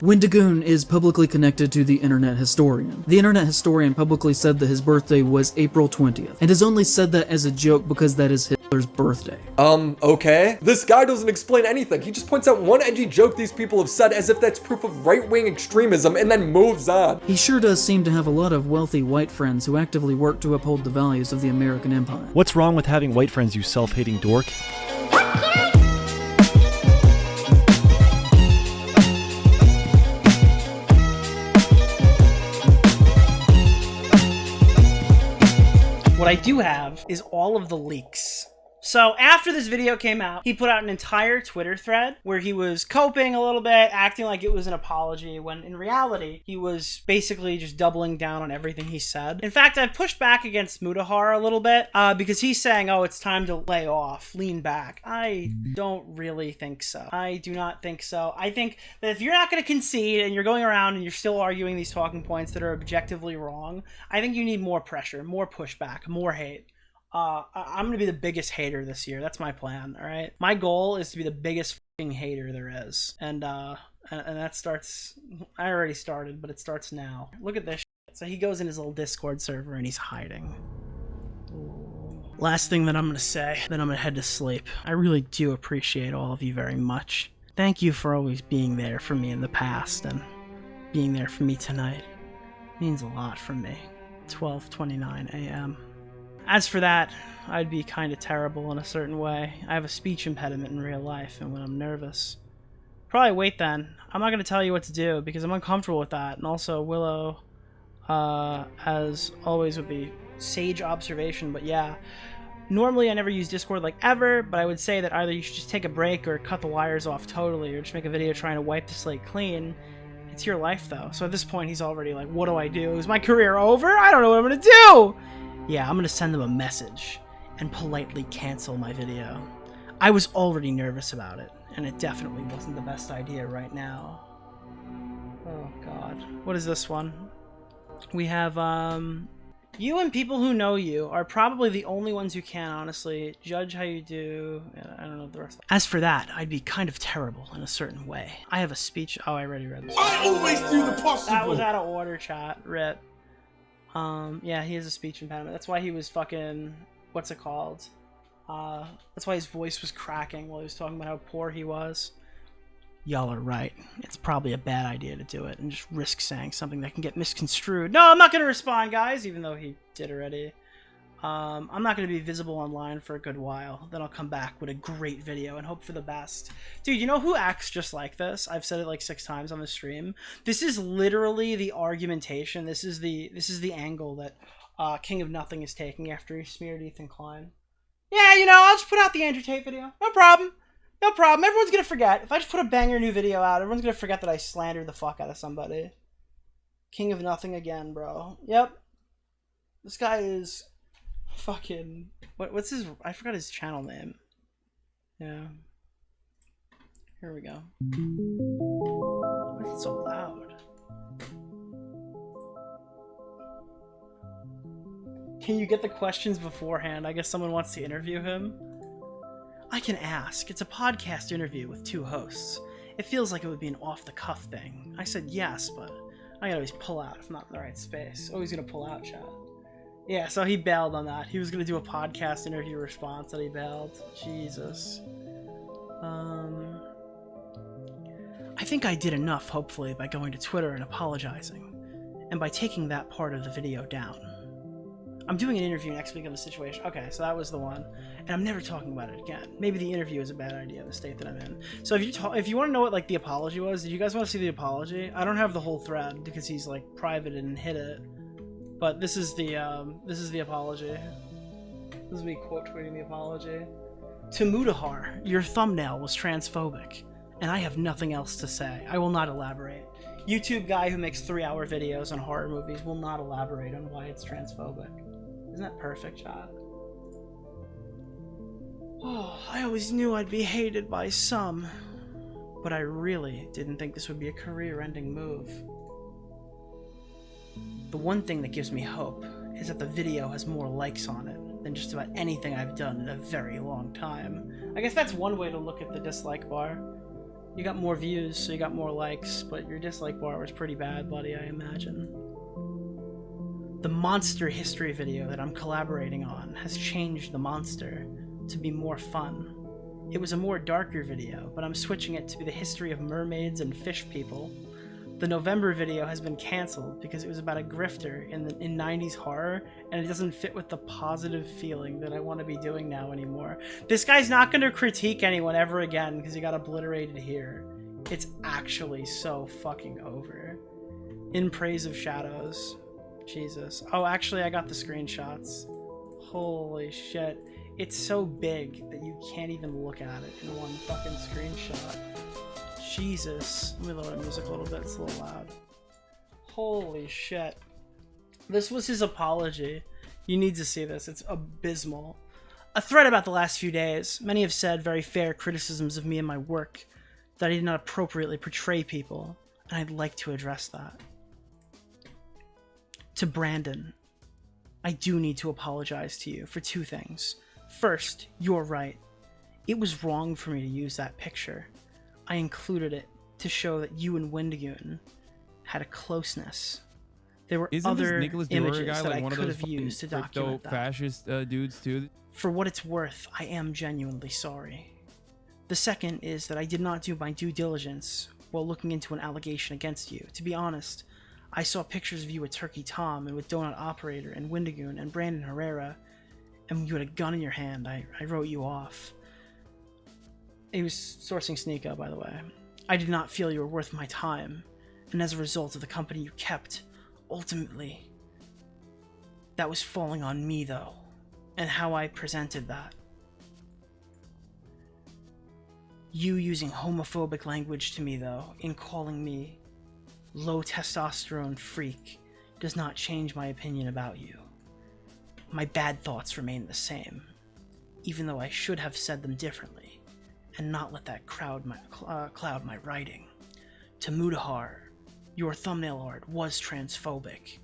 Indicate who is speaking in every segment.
Speaker 1: Wendigoon is publicly connected to the Internet Historian. The Internet Historian publicly said that his birthday was April 20th, and has only said that as a joke because that is Hitler's birthday.
Speaker 2: Okay? This guy doesn't explain anything. He just points out one edgy joke these people have said as if that's proof of right-wing extremism and then moves on.
Speaker 1: He sure does seem to have a lot of wealthy white friends who actively work to uphold the values of the American empire.
Speaker 3: What's wrong with having white friends, you self-hating dork?
Speaker 4: What I do have is all of the leaks. So after this video came out, he put out an entire Twitter thread where he was coping a little bit, acting like it was an apology, when in reality, he was basically just doubling down on everything he said. In fact, I've pushed back against Mutahar a little bit because he's saying, oh, it's time to lay off, lean back. I don't really think so. I do not think so. I think that if you're not going to concede and you're going around and you're still arguing these talking points that are objectively wrong, I think you need more pressure, more pushback, more hate. I'm gonna be the biggest hater this year. That's my plan. All right, my goal is to be the biggest fucking hater there is, and that starts. I already started, but it starts now. Look at this shit. So he goes in his little Discord server and he's hiding. Ooh. Last thing that I'm gonna say, then I'm gonna head to sleep. I really do appreciate all of you very much. Thank you for always being there for me in the past and being there for me tonight. It means a lot for me. 12:29 a.m. As for that, I'd be kind of terrible in a certain way. I have a speech impediment in real life, and when I'm nervous... Probably wait then. I'm not going to tell you what to do, because I'm uncomfortable with that. And also, Willow, as always, would be sage observation, but yeah. Normally, I never use Discord like ever, but I would say that either you should just take a break or cut the wires off totally, or just make a video trying to wipe the slate clean. It's your life, though. So at this point, he's already like, what do I do? Is my career over? I don't know what I'm going to do! Yeah, I'm gonna send them a message and politely cancel my video. I was already nervous about it, and it definitely wasn't the best idea right now. Oh god. What is this one? We have, you and people who know you are probably the only ones who can, honestly, judge how you do. I don't know the rest. As for that, I'd be kind of terrible in a certain way. I have a speech. Oh, I already read this.
Speaker 5: I always do the possible!
Speaker 4: That was out of order, chat. Rip. Yeah, he has a speech impediment. That's why he was fucking, what's it called? That's why his voice was cracking while he was talking about how poor he was. Y'all are right. It's probably a bad idea to do it and just risk saying something that can get misconstrued. No, I'm not going to respond, guys, even though he did already. I'm not going to be visible online for a good while. Then I'll come back with a great video and hope for the best. Dude, you know who acts just like this? I've said it like 6 times on the stream. This is literally the argumentation. This is the angle that King of Nothing is taking after he smeared Ethan Klein. Yeah, you know, I'll just put out the Andrew Tate video. No problem. No problem. Everyone's going to forget. If I just put a banger new video out, everyone's going to forget that I slandered the fuck out of somebody. King of Nothing again, bro. Yep. This guy is... fucking what's his, I forgot his channel name. Yeah, here we go. Why is it so loud? Can you get the questions beforehand? I guess someone wants to interview him. I can ask. It's a podcast interview with 2 hosts. It feels like it would be an off-the-cuff thing. I said yes, but I can always pull out if I'm not in the right space. Always gonna pull out, chat. Yeah, so he bailed on that. He was going to do a podcast interview response and he bailed. Jesus. I think I did enough, hopefully, by going to Twitter and apologizing. And by taking that part of the video down. I'm doing an interview next week on the situation. Okay, so that was the one. And I'm never talking about it again. Maybe the interview is a bad idea in the state that I'm in. So if you want to know what, like, the apology was, did you guys want to see the apology? I don't have the whole thread because he's, like, private and hid it. But this is the apology. This is me quote tweeting the apology. To Mutahar, your thumbnail was transphobic, and I have nothing else to say. I will not elaborate. YouTube guy who makes 3-hour videos on horror movies will not elaborate on why it's transphobic. Isn't that perfect, chat? Oh, I always knew I'd be hated by some, but I really didn't think this would be a career-ending move. The one thing that gives me hope is that the video has more likes on it than just about anything I've done in a very long time. I guess that's one way to look at the dislike bar. You got more views, so you got more likes, but your dislike bar was pretty bad, buddy, I imagine. The monster history video that I'm collaborating on has changed the monster to be more fun. It was a more darker video, but I'm switching it to be the history of mermaids and fish people. The November video has been cancelled because it was about a grifter in 90s horror, and it doesn't fit with the positive feeling that I want to be doing now anymore. This guy's not going to critique anyone ever again because he got obliterated here. It's actually so fucking over. In Praise of Shadows. Jesus. Oh, actually, I got the screenshots. Holy shit. It's so big that you can't even look at it in one fucking screenshot. Jesus. Let me lower the music a little bit, it's a little loud. Holy shit. This was his apology. You need to see this, it's abysmal. A thread about the last few days. Many have said very fair criticisms of me and my work, that I did not appropriately portray people, and I'd like to address that. To Brandon, I do need to apologize to you for two things. First, you're right. It was wrong for me to use that picture. I included it to show that you and Wendigoon had a closeness. There were
Speaker 5: Isn't
Speaker 4: other
Speaker 5: this Nicholas
Speaker 4: images
Speaker 5: DeOrio guy
Speaker 4: that
Speaker 5: like
Speaker 4: I
Speaker 5: one of
Speaker 4: could
Speaker 5: those
Speaker 4: have used to document that.
Speaker 5: fascist dudes too?
Speaker 4: For what it's worth, I am genuinely sorry. The second is that I did not do my due diligence while looking into an allegation against you. To be honest, I saw pictures of you with Turkey Tom and with Donut Operator and Wendigoon and Brandon Herrera, and when you had a gun in your hand, I wrote you off. He was sourcing Sneeko, by the way. I did not feel you were worth my time, and as a result of the company you kept, ultimately, that was falling on me, though, and how I presented that. You using homophobic language to me, though, in calling me low testosterone freak, does not change my opinion about you. My bad thoughts remain the same, even though I should have said them differently, and not let that cloud my writing. To Mudahar, your thumbnail art was transphobic,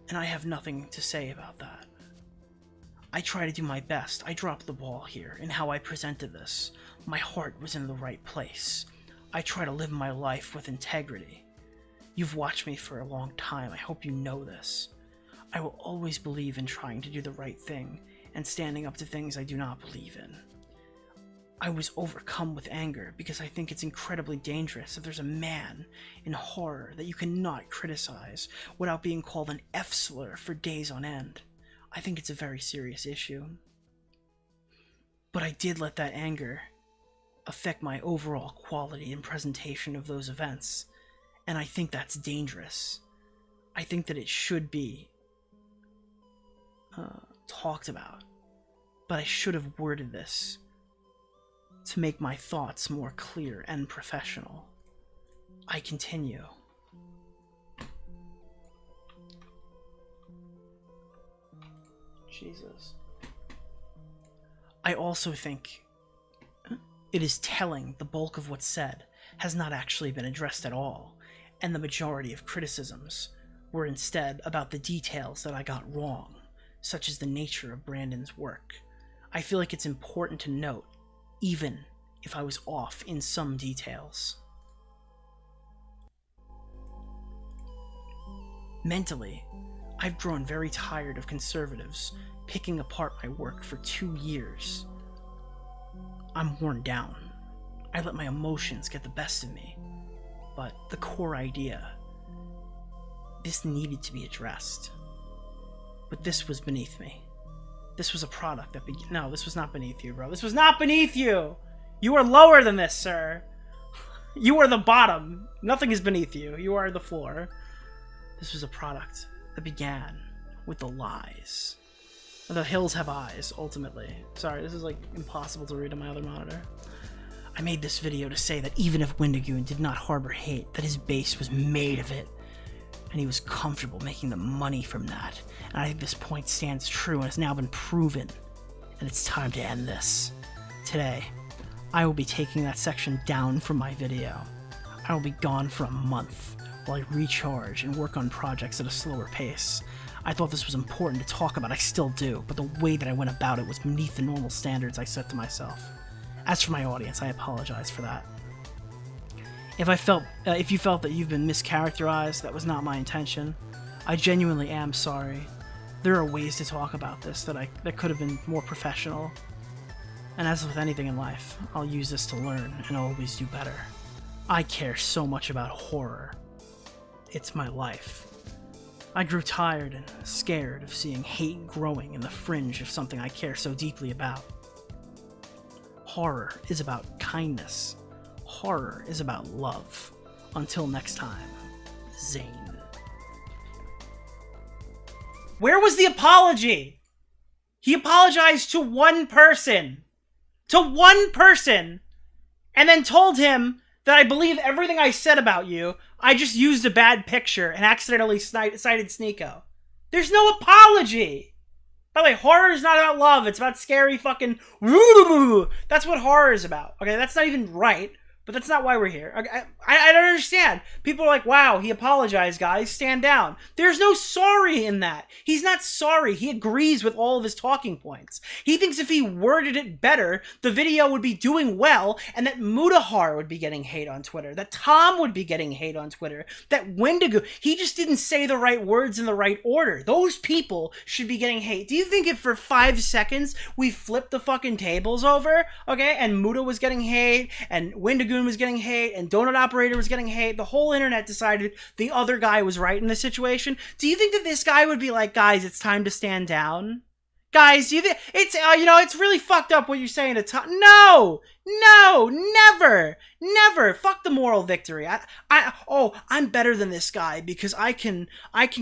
Speaker 4: and I have nothing to say about that. I try to do my best. I dropped the ball here in how I presented this. My heart was in the right place. I try to live my life with integrity. You've watched me for a long time. I hope you know this. I will always believe in trying to do the right thing and standing up to things I do not believe in. I was overcome with anger because I think it's incredibly dangerous if there's a man in horror that you cannot criticize without being called an F-slur for days on end. I think it's a very serious issue. But I did let that anger affect my overall quality and presentation of those events, and I think that's dangerous. I think that it should be talked about, but I should have worded this to make my thoughts more clear and professional. I continue. Jesus. I also think it is telling the bulk of what's said has not actually been addressed at all, and the majority of criticisms were instead about the details that I got wrong, such as the nature of Brandon's work. I feel like it's important to note, even if I was off in some details. Mentally, I've grown very tired of conservatives picking apart my work for 2 years. I'm worn down. I let my emotions get the best of me. But the core idea, this needed to be addressed. But this was beneath me. This was a product that no, this was not beneath you, bro. This was not beneath you! You are lower than this, sir. You are the bottom. Nothing is beneath you. You are the floor. This was a product that began with the lies. The hills have eyes, ultimately. Sorry, this is like impossible to read on my other monitor. I made this video to say that even if Wendigoon did not harbor hate, that his base was made of it, and he was comfortable making the money from that. And I think this point stands true and has now been proven, and it's time to end this. Today, I will be taking that section down from my video. I will be gone for a month while I recharge and work on projects at a slower pace. I thought this was important to talk about, I still do, but the way that I went about it was beneath the normal standards I set to myself. As for my audience, I apologize for that. If you felt that you've been mischaracterized, that was not my intention. I genuinely am sorry. There are ways to talk about this that could have been more professional. And as with anything in life, I'll use this to learn and always do better. I care so much about horror. It's my life. I grew tired and scared of seeing hate growing in the fringe of something I care so deeply about. Horror is about kindness. Horror is about love. Until next time, Zane. Where was the apology? He apologized to one person. To one person. And then told him that I believe everything I said about you. I just used a bad picture and accidentally cited Sneeko. There's no apology. By the way, horror is not about love. It's about scary fucking... That's what horror is about. Okay, that's not even right. But that's not why we're here. I don't understand. People are like, wow, he apologized, guys. Stand down. There's no sorry in that. He's not sorry. He agrees with all of his talking points. He thinks if he worded it better, the video would be doing well, and that Mudahar would be getting hate on Twitter, that Tom would be getting hate on Twitter, that Wendigo... He just didn't say the right words in the right order. Those people should be getting hate. Do you think if for 5 seconds we flipped the fucking tables over, okay, and Muda was getting hate, and Wendigo was getting hate, and Donut Operator was getting hate, the whole internet decided the other guy was right in the situation? Do you think that this guy would be like, guys, it's time to stand down? Guys, do you think it's, it's really fucked up what you're saying to Tom? No, never. Fuck the moral victory. I'm better than this guy because I can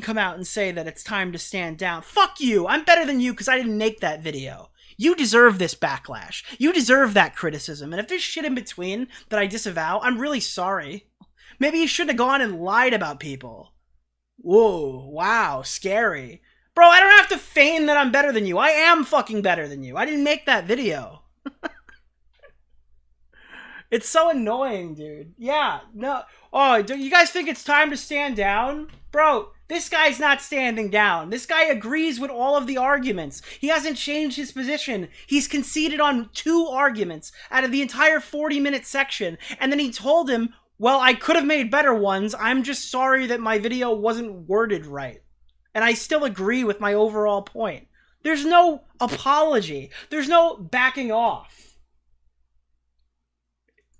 Speaker 4: come out and say that it's time to stand down. Fuck you. I'm better than you because I didn't make that video. You deserve this backlash. You deserve that criticism. And if there's shit in between that I disavow, I'm really sorry. Maybe you shouldn't have gone and lied about people. Whoa, wow, scary. Bro, I don't have to feign that I'm better than you. I am fucking better than you. I didn't make that video. It's so annoying, dude. Yeah, no. Oh, do you guys think it's time to stand down? Bro, this guy's not standing down. This guy agrees with all of the arguments. He hasn't changed his position. He's conceded on 2 arguments out of the entire 40-minute section. And then he told him, well, I could have made better ones. I'm just sorry that my video wasn't worded right. And I still agree with my overall point. There's no apology. There's no backing off.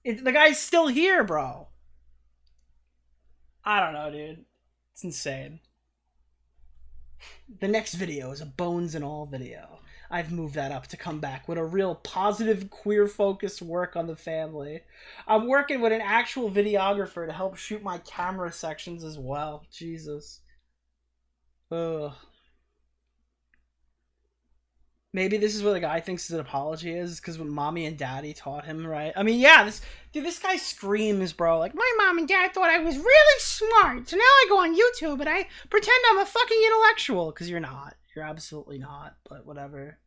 Speaker 4: The guy's still here, bro. I don't know, dude. It's insane. The next video is a bones and all video. I've moved that up to come back with a real positive queer-focused work on the family. I'm working with an actual videographer to help shoot my camera sections as well. Jesus. Ugh. Maybe this is what the guy thinks his apology is, because what mommy and daddy taught him, right? I mean, yeah, this guy screams, bro. Like, my mom and dad thought I was really smart, so now I go on YouTube and I pretend I'm a fucking intellectual, because you're not. You're absolutely not, but whatever.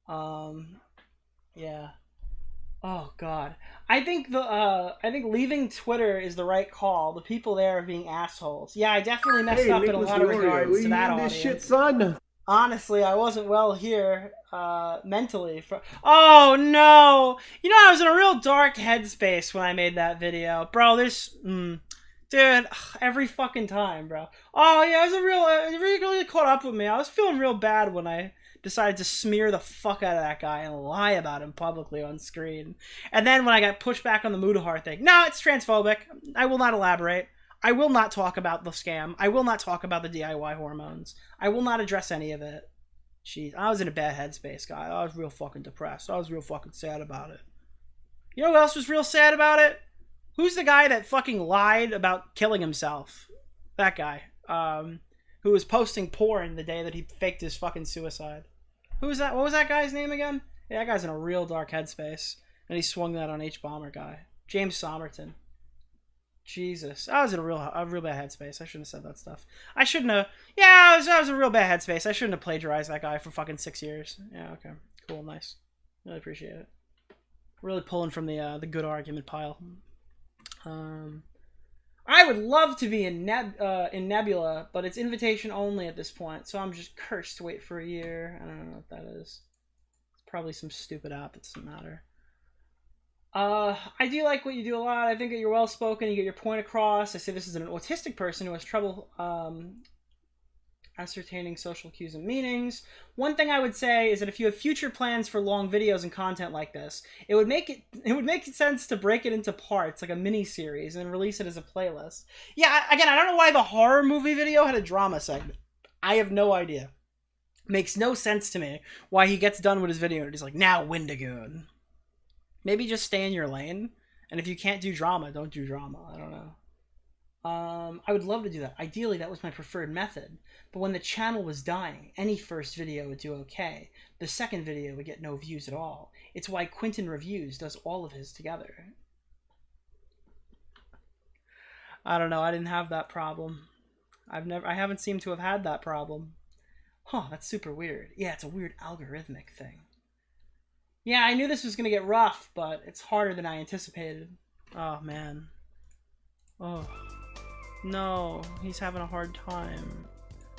Speaker 4: Yeah. Oh, God. I think leaving Twitter is the right call. The people there are being assholes. Yeah, I definitely messed up
Speaker 5: Nicholas
Speaker 4: in a lot of
Speaker 5: DeOrio,
Speaker 4: regards to that
Speaker 5: this
Speaker 4: audience.
Speaker 5: shit, son.
Speaker 4: Honestly, I wasn't well here, mentally. Oh, no! You know, I was in a real dark headspace when I made that video. Bro, dude, every fucking time, bro. Oh, yeah, it really caught up with me. I was feeling real bad when I decided to smear the fuck out of that guy and lie about him publicly on screen. And then when I got pushed back on the Mudahar thing, no, it's transphobic. I will not elaborate. I will not talk about the scam. I will not talk about the DIY hormones. I will not address any of it. Jeez, I was in a bad headspace, guy. I was real fucking depressed. I was real fucking sad about it. You know who else was real sad about it? Who's the guy that fucking lied about killing himself? That guy. Who was posting porn the day that he faked his fucking suicide. Who was that? What was that guy's name again? Yeah, that guy's in a real dark headspace. And he swung that on H-Bomber guy. James Somerton. Jesus, I was in a real bad headspace. I shouldn't have said that stuff. I shouldn't have. Yeah, I was in a real bad headspace. I shouldn't have plagiarized that guy for fucking 6 years. Yeah, okay, cool, nice. Really appreciate it. Really pulling from the good argument pile. I would love to be in Nebula, but it's invitation only at this point, so I'm just cursed to wait for a year. I don't know what that is. It's probably some stupid app. It doesn't matter. I do like what you do a lot. I think that you're well spoken. You get your point across. I say this is an autistic person who has trouble ascertaining social cues and meanings. One thing I would say is that if you have future plans for long videos and content like this, it would make sense to break it into parts, like a mini series, and release it as a playlist. Yeah, again, I don't know why the horror movie video had a drama segment. I have no idea. Makes no sense to me why he gets done with his video and he's like, now Wendigoon. Maybe just stay in your lane, and if you can't do drama, don't do drama. I don't know. I would love to do that. Ideally, that was my preferred method. But when the channel was dying, any first video would do okay. The second video would get no views at all. It's why Quentin Reviews does all of his together. I don't know. I didn't have that problem. I haven't seemed to have had that problem. Huh, that's super weird. Yeah, it's a weird algorithmic thing. Yeah, I knew this was going to get rough, but it's harder than I anticipated. Oh, man. Oh. No, he's having a hard time.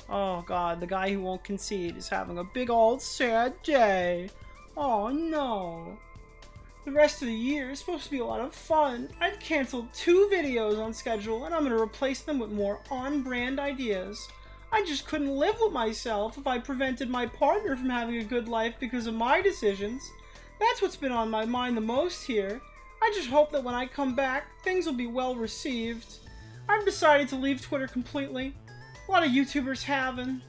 Speaker 4: Oh, God, the guy who won't concede is having a big old sad day. Oh, no. The rest of the year is supposed to be a lot of fun. I've canceled 2 videos on schedule, and I'm going to replace them with more on-brand ideas. I just couldn't live with myself if I prevented my partner from having a good life because of my decisions. That's what's been on my mind the most here. I just hope that when I come back, things will be well received. I've decided to leave Twitter completely. A lot of YouTubers haven't.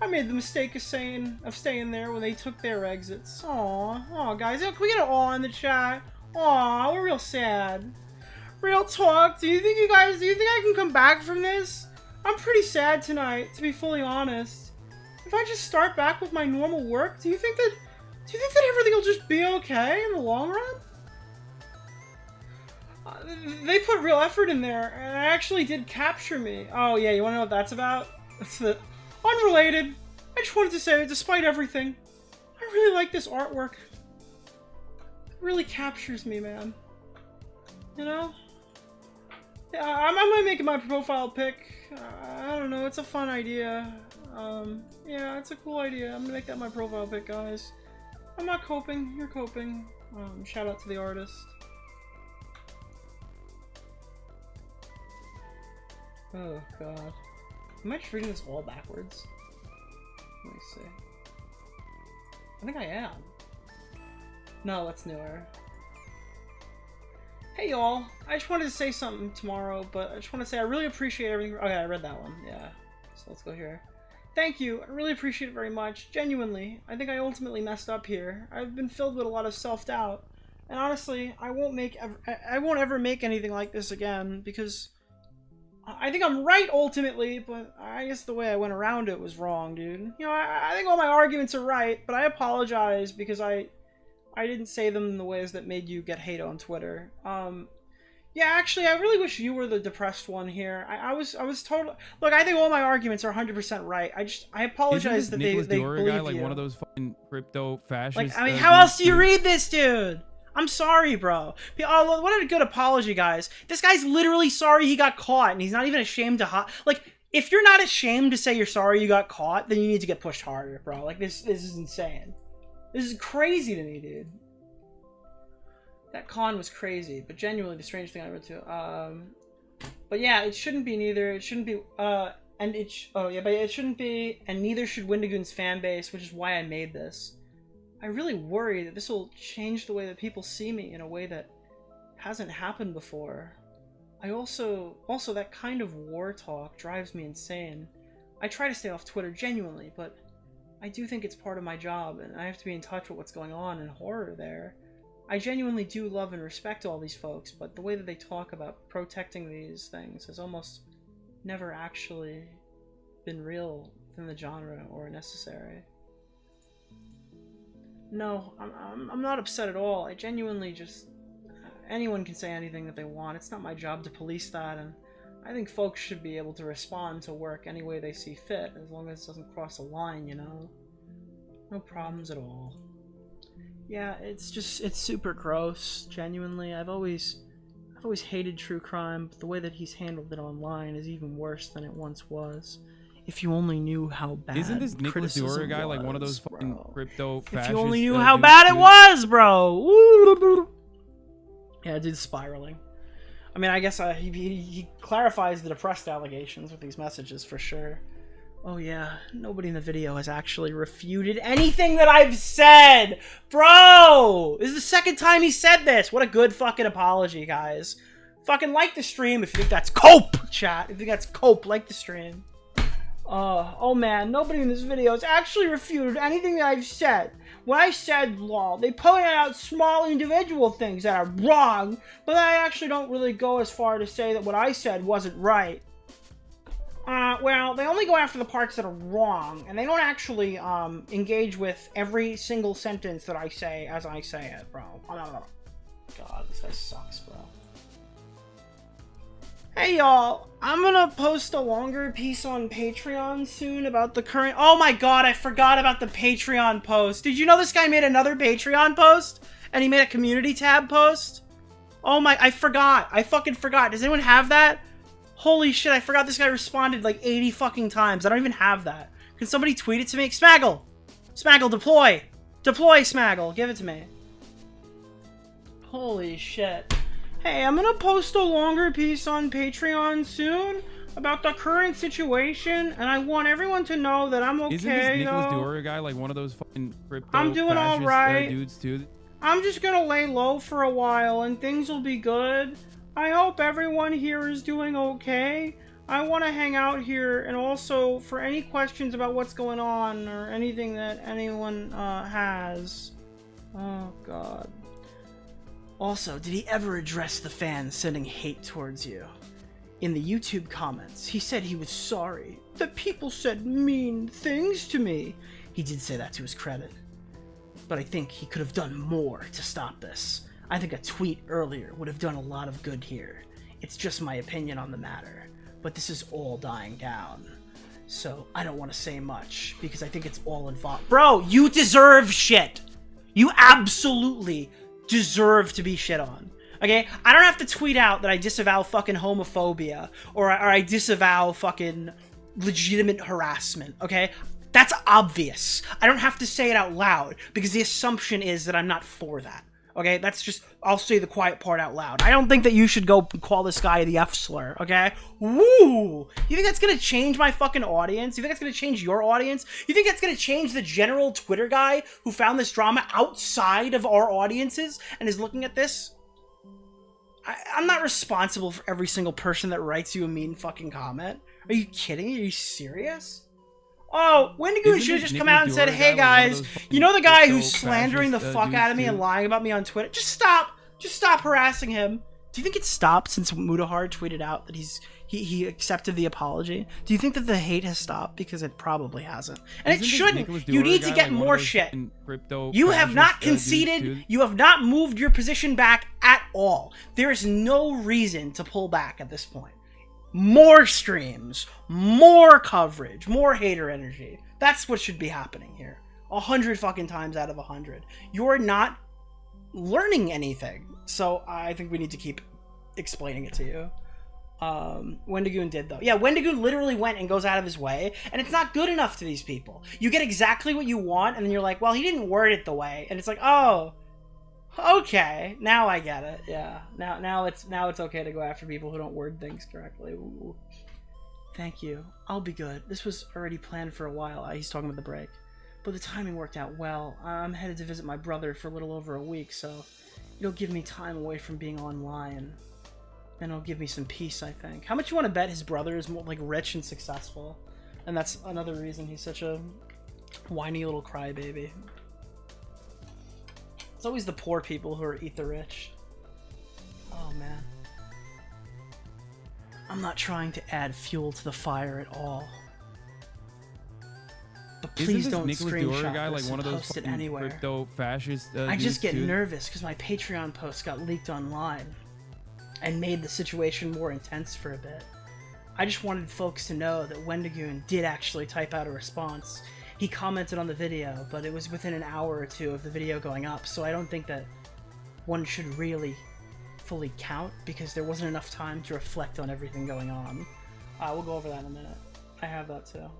Speaker 4: I made the mistake of staying there when they took their exits. Aw, guys, can we get an aw in the chat? Aw, we're real sad. Real talk, do you think I can come back from this? I'm pretty sad tonight, to be fully honest. If I just start back with my normal work, do you think that everything will just be okay in the long run? They put real effort in there, and it actually did capture me. Oh yeah, you wanna know what that's about? That's unrelated. I just wanted to say, despite everything, I really like this artwork. It really captures me, man. You know? Yeah, I might make it my profile pic. I don't know, it's a fun idea. Yeah, it's a cool idea. I'm gonna make that my profile pic, guys. I'm not coping, you're coping. Shout out to the artist. Oh god. Am I just reading this all backwards? Let me see. I think I am. No, that's newer. Hey y'all, I just wanted to say something tomorrow, but I just want to say I really appreciate everything. Okay, I read that one, yeah. So let's go here. Thank you, I really appreciate it very much. Genuinely, I think I ultimately messed up here. I've been filled with a lot of self-doubt. And honestly, I won't ever make anything like this again, because I think I'm right ultimately, but I guess the way I went around it was wrong, dude. You know, I think all my arguments are right, but I apologize because I didn't say them in the ways that made you get hate on Twitter. Yeah, actually, I really wish you were the depressed one here. I was totally... Look, I think all my arguments are 100% right. I apologize that
Speaker 5: Nicholas
Speaker 4: they
Speaker 5: DeOrio
Speaker 4: believe
Speaker 5: guy like
Speaker 4: you.
Speaker 5: one of those fucking crypto fascists?
Speaker 4: Like, I mean, how else do you read this, dude? I'm sorry, bro. Oh, what a good apology, guys. This guy's literally sorry he got caught, and he's not even ashamed to... Like, if you're not ashamed to say you're sorry you got caught, then you need to get pushed harder, bro. Like, this is insane. This is crazy to me, dude. That con was crazy, but genuinely the strange thing I read too. But yeah, it shouldn't be neither. It shouldn't be, but it shouldn't be, and neither should Wendigoon's fan base, which is why I made this. I really worry that this will change the way that people see me in a way that hasn't happened before. I also that kind of war talk drives me insane. I try to stay off Twitter genuinely, but I do think it's part of my job, and I have to be in touch with what's going on in horror there. I genuinely do love and respect all these folks, but the way that they talk about protecting these things has almost never actually been real within the genre or necessary. No, I'm not upset at all. I genuinely just... Anyone can say anything that they want. It's not my job to police that, and I think folks should be able to respond to work any way they see fit, as long as it doesn't cross a line, you know? No problems at all. Yeah, it's super gross, genuinely. I've always hated true crime, but the way that he's handled it online is even worse than it once was. If you only knew how bad
Speaker 5: Isn't this Nicholas DeOrio guy like one of those
Speaker 4: bro.
Speaker 5: fucking crypto fascists?
Speaker 4: If you only knew how bad it was, bro! Yeah, dude's spiraling. I mean, I guess he clarifies the depressed allegations with these messages for sure. Oh yeah, nobody in the video has actually refuted anything that I've said! Bro! This is the second time he said this! What a good fucking apology, guys. Fucking like the stream if you think that's cope, chat. If you think that's cope, like the stream. Oh man, nobody in this video has actually refuted anything that I've said. When I said lol, they pointed out small individual things that are wrong, but I actually don't really go as far to say that what I said wasn't right. Well, they only go after the parts that are wrong, and they don't actually, engage with every single sentence that I say as I say it, bro. God, this guy sucks, bro. Hey, y'all. I'm gonna post a longer piece on Patreon soon about the current... Oh my god, I forgot about the Patreon post. Did you know this guy made another Patreon post? And he made a community tab post? Oh my... I forgot. I fucking forgot. Does anyone have that? Holy shit, I forgot this guy responded like 80 fucking times. I don't even have that. Can somebody tweet it to me? Smaggle! Smaggle, deploy! Deploy, Smaggle! Give it to me. Holy shit. Hey, I'm gonna post a longer piece on Patreon soon about the current situation, and I want everyone to know that I'm okay,
Speaker 5: Isn't this Nicholas DeOrio guy like one of those fucking crypto
Speaker 4: I'm doing
Speaker 5: fascist,
Speaker 4: alright.
Speaker 5: Dudes too?
Speaker 4: I'm just gonna lay low for a while, and things will be good. I hope everyone here is doing okay. I want to hang out here, and also for any questions about what's going on or anything that anyone has. Oh god. Also, did he ever address the fans sending hate towards you? In the YouTube comments, he said he was sorry that people said mean things to me. He did say that to his credit. But I think he could have done more to stop this. I think a tweet earlier would have done a lot of good here. It's just my opinion on the matter, but this is all dying down. So I don't want to say much, because I think it's all involved. Bro, you deserve shit! You absolutely deserve to be shit on. Okay? I don't have to tweet out that I disavow fucking homophobia, or I disavow fucking legitimate harassment, okay? That's obvious. I don't have to say it out loud, because the assumption is that I'm not for that. Okay, that's just, I'll say the quiet part out loud. I don't think that you should go call this guy the F slur, okay? Woo! You think that's gonna change my fucking audience? You think that's gonna change your audience? You think that's gonna change the general Twitter guy who found this drama outside of our audiences and is looking at this? I'm not responsible for every single person that writes you a mean fucking comment. Are you kidding? Are you serious? Oh, Wendigo should have just come out and said, hey guys, you know the guy who's slandering the fuck out of me and lying about me on Twitter? Just stop harassing him. Do you think it's stopped since Mutahar tweeted out that he accepted the apology? Do you think that the hate has stopped? Because it probably hasn't. And it shouldn't. You need to get more shit. You have not conceded. You have not moved your position back at all. There is no reason to pull back at this point. More streams, more coverage, more hater energy. That's what should be happening here. 100 fucking times out of 100. You're not learning anything. So I think we need to keep explaining it to you. Wendigoon did though. Yeah, Wendigoon literally went and goes out of his way, and it's not good enough to these people. You get exactly what you want, and then you're like, well, he didn't word it the way. And it's like, oh, okay, now I get it. Yeah, now it's okay to go after people who don't word things correctly. Ooh. Thank you. I'll be good. This was already planned for a while. He's talking about the break, but the timing worked out well. I'm headed to visit my brother for a little over a week, so it'll give me time away from being online, and it'll give me some peace, I think. How much you want to bet his brother is more like rich and successful? And that's another reason he's such a whiny little crybaby. It's always the poor people who eat the rich. Oh man. I'm not trying to add fuel to the fire at all. But please don't screenshot
Speaker 5: guy
Speaker 4: this
Speaker 5: like one
Speaker 4: and
Speaker 5: of those
Speaker 4: post it anywhere.
Speaker 5: crypto fascist
Speaker 4: I just get nervous because my Patreon post got leaked online and made the situation more intense for a bit. I just wanted folks to know that Wendigoon did actually type out a response. He commented on the video, but it was within an hour or two of the video going up, so I don't think that one should really fully count, because there wasn't enough time to reflect on everything going on. We'll go over that in a minute. I have that too.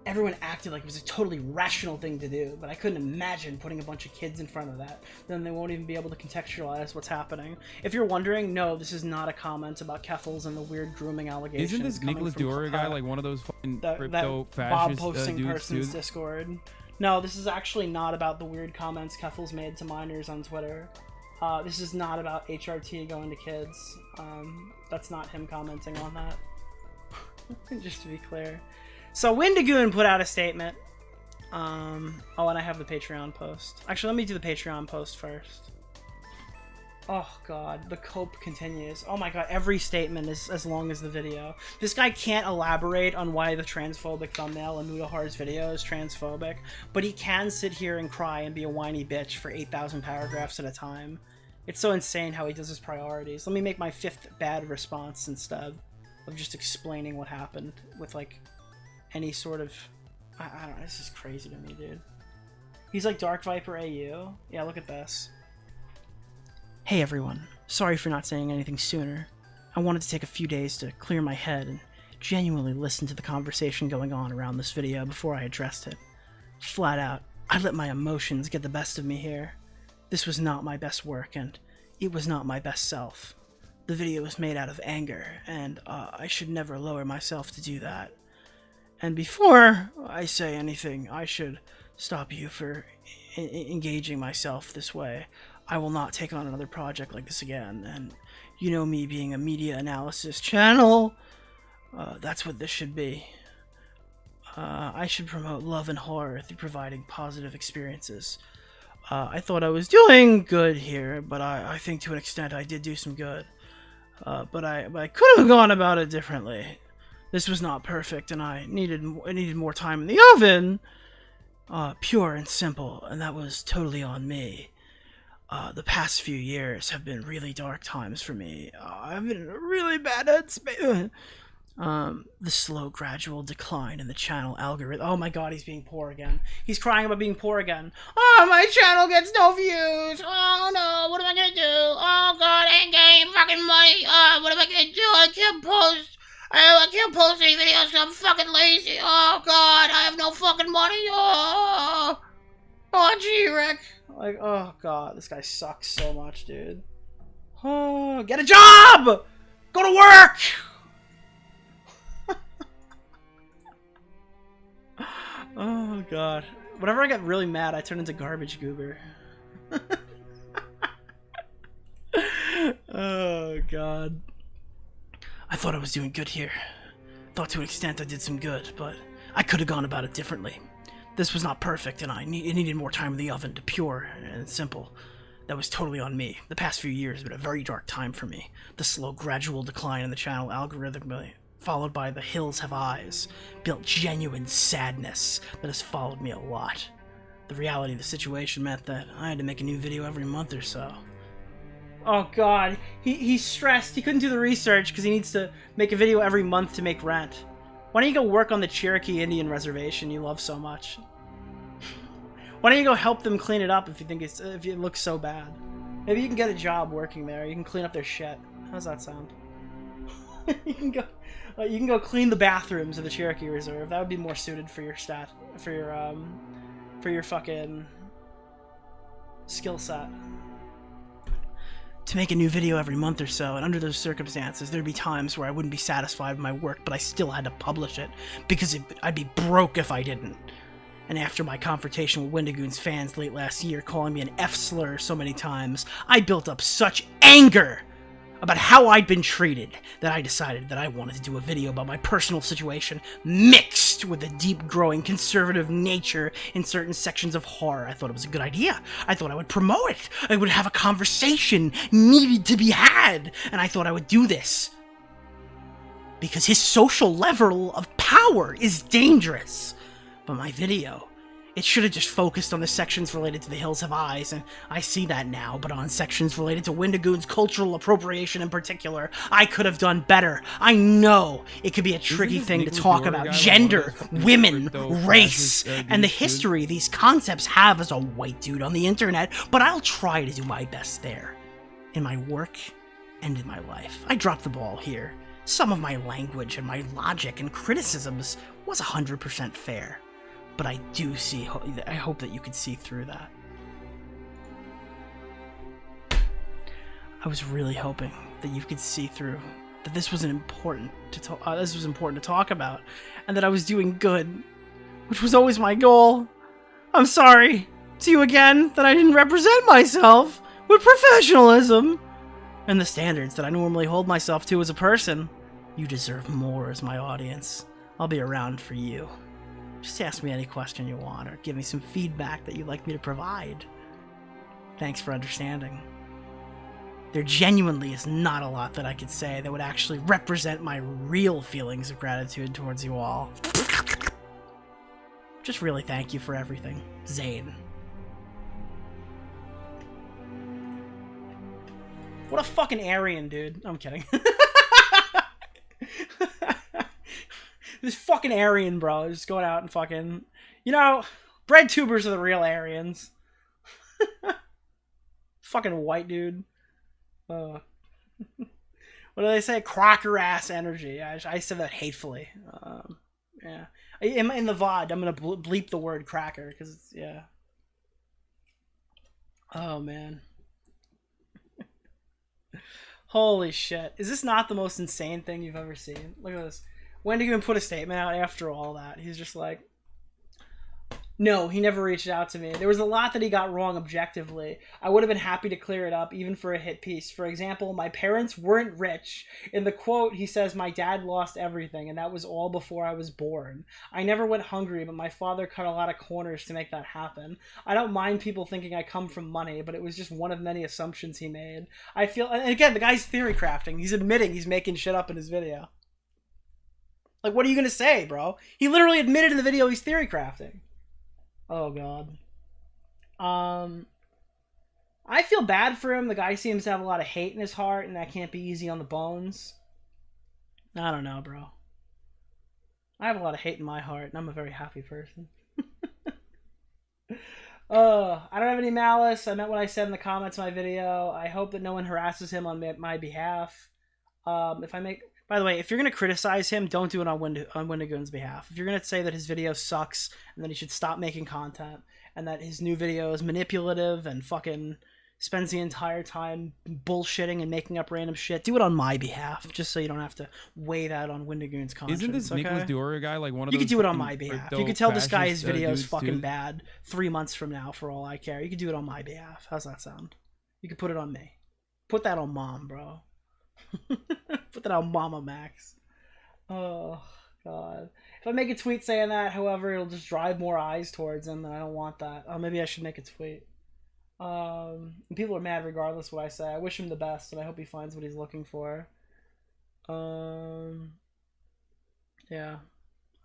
Speaker 4: everyone acted like it was a totally rational thing to do, but I couldn't imagine putting a bunch of kids in front of that. Then they won't even be able to contextualize what's happening. If you're wondering, no, this is not a comment about Keffels and the weird grooming allegations.
Speaker 5: Isn't this Nicholas DeOrio guy like one of those fucking crypto
Speaker 4: that
Speaker 5: fascist
Speaker 4: Bob posting
Speaker 5: dudes,
Speaker 4: person's
Speaker 5: dude?
Speaker 4: Discord? No, this is actually not about the weird comments Keffels made to minors on Twitter. This is not about HRT going to kids. That's not him commenting on that. Just to be clear. So Wendigoon put out a statement. Oh, and I have the Patreon post. Actually, let me do the Patreon post first. Oh god, the cope continues. Oh my god, every statement is as long as the video. This guy can't elaborate on why the transphobic thumbnail in Mudahar's video is transphobic, but he can sit here and cry and be a whiny bitch for 8,000 paragraphs at a time. It's so insane how he does his priorities. Let me make my 5th bad response instead of just explaining what happened with, like, any sort of... I don't know, this is crazy to me, dude. He's like Dark Viper AU. Yeah, look at this. Hey everyone, sorry for not saying anything sooner. I wanted to take a few days to clear my head and genuinely listen to the conversation going on around this video before I addressed it. Flat out, I let my emotions get the best of me here. This was not my best work, and it was not my best self. The video was made out of anger, and I should never lower myself to do that. And before I say anything, I should stop you for engaging myself this way. I will not take on another project like this again, and you know me being a media analysis channel, that's what this should be. I should promote love and horror through providing positive experiences. I thought I was doing good here, but I think to an extent I did do some good. But I could have gone about it differently. This was not perfect, and I needed more time in the oven. Pure and simple, and that was totally on me. The past few years have been really dark times for me. I've been in a really bad headspace. The slow, gradual decline in the channel algorithm. Oh my god, he's being poor again. He's crying about being poor again. Oh, my channel gets no views. Oh no, what am I gonna do? Oh god, I ain't getting fucking money. What am I gonna do? I can't post. I can't post any videos because I'm fucking lazy. Oh god, I have no fucking money. Oh gee, Rick. Like, oh god, this guy sucks so much, dude. Oh, get a job! Go to work! Oh god. Whenever I get really mad, I turn into Garbage Goober. Oh god. I thought I was doing good here. Thought to an extent I did some good, but I could have gone about it differently. This was not perfect, and it needed more time in the oven to pure and simple. That was totally on me. The past few years have been a very dark time for me. The slow, gradual decline in the channel algorithm, followed by The Hills Have Eyes, built genuine sadness that has followed me a lot. The reality of the situation meant that I had to make a new video every month or so. Oh god, he's stressed. He couldn't do the research because he needs to make a video every month to make rent. Why don't you go work on the Cherokee Indian Reservation you love so much? Why don't you go help them clean it up if it looks so bad? Maybe you can get a job working there. You can clean up their shit. How's that sound? you can go clean the bathrooms of the Cherokee Reserve. That would be more suited for your fucking skill set. To make a new video every month or so, and under those circumstances, there'd be times where I wouldn't be satisfied with my work, but I still had to publish it, because I'd be broke if I didn't. And after my confrontation with Wendigoon's fans late last year, calling me an F-slur so many times, I built up such anger about how I'd been treated that I decided that I wanted to do a video about my personal situation mixed with a deep growing conservative nature in certain sections of horror. I thought it was a good idea. I thought I would promote it. I would have a conversation needed to be had, and I thought I would do this because his social level of power is dangerous. But my video, it should have just focused on the sections related to The Hills Have Eyes, and I see that now, but on sections related to Wendigoon's cultural appropriation in particular, I could have done better. I know it could be a tricky thing to talk about gender, women, race, and the history these concepts have as a white dude on the internet, but I'll try to do my best there. In my work and in my life. I dropped the ball here. Some of my language and my logic and criticisms was 100% fair, but I hope that you could see through that. I was really hoping that you could see through that this was important to talk about, and that I was doing good, which was always my goal. I'm sorry to you again that I didn't represent myself with professionalism and the standards that I normally hold myself to as a person. You deserve more as my audience. I'll be around for you. Just ask me any question you want, or give me some feedback that you'd like me to provide. Thanks for understanding. There genuinely is not a lot that I could say that would actually represent my real feelings of gratitude towards you all. Just really thank you for everything, Zane. What a fucking Aryan, dude. I'm kidding. This fucking Aryan, bro, just going out and fucking... You know, bread tubers are the real Aryans. Fucking white dude. What do they say? Cracker ass energy. I said that hatefully. Yeah. In the VOD, I'm gonna bleep the word cracker, because it's, yeah. Oh, man. Holy shit. Is this not the most insane thing you've ever seen? Look at this. Wendigoon put a statement out after all that. He's just like, no, he never reached out to me. There was a lot that he got wrong objectively. I would have been happy to clear it up, even for a hit piece. For example, my parents weren't rich. In the quote, he says, my dad lost everything, and that was all before I was born. I never went hungry, but my father cut a lot of corners to make that happen. I don't mind people thinking I come from money, but it was just one of many assumptions he made. I feel, and again, the guy's theory crafting. He's admitting he's making shit up in his video. Like, what are you gonna say, bro? He literally admitted in the video he's theory crafting. Oh, God. I feel bad for him. The guy seems to have a lot of hate in his heart, and that can't be easy on the bones. I don't know, bro. I have a lot of hate in my heart, and I'm a very happy person. I don't have any malice. I meant what I said in the comments of my video. I hope that no one harasses him on my behalf. By the way, if you're going to criticize him, don't do it on Wendigoon's behalf. If you're going to say that his video sucks and that he should stop making content and that his new video is manipulative and fucking spends the entire time bullshitting and making up random shit, do it on my behalf, just so you don't have to weigh that on Wendigoon's conscience.
Speaker 5: Isn't this
Speaker 4: okay?
Speaker 5: Nicholas DeOrio guy like one of those?
Speaker 4: You could do it on my behalf. You could tell this guy his video is fucking
Speaker 5: too?
Speaker 4: bad 3 months from now for all I care. You could do it on my behalf. How's that sound? You could put it on me. Put that on mom, bro. Put that on Mama Max. Oh, God. If I make a tweet saying that, however, it'll just drive more eyes towards him, and I don't want that. Maybe I should make a tweet. People are mad regardless of what I say. I wish him the best, and I hope he finds what he's looking for. Yeah.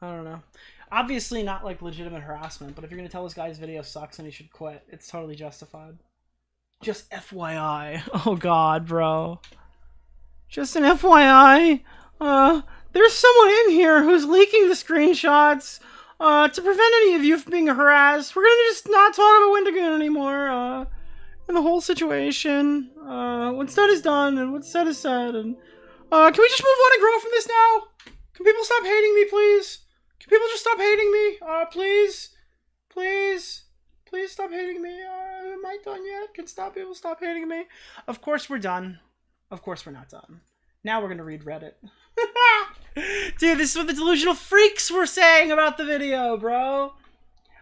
Speaker 4: I don't know. Obviously not, like, legitimate harassment, but if you're going to tell this guy's video sucks and he should quit, it's totally justified. Just FYI. Oh, God, bro. Just an FYI, there's someone in here who's leaking the screenshots, to prevent any of you from being harassed. We're gonna just not talk about Wendigoon anymore, and the whole situation. What's done is done, and what's said is said, and, can we just move on and grow from this now? Can people stop hating me, please? Can people just stop hating me? Please? Please? Please stop hating me. Am I done yet? Can people stop hating me? Of course we're done. Of course we're not done. Now we're going to read Reddit. Dude, this is what the delusional freaks were saying about the video, bro.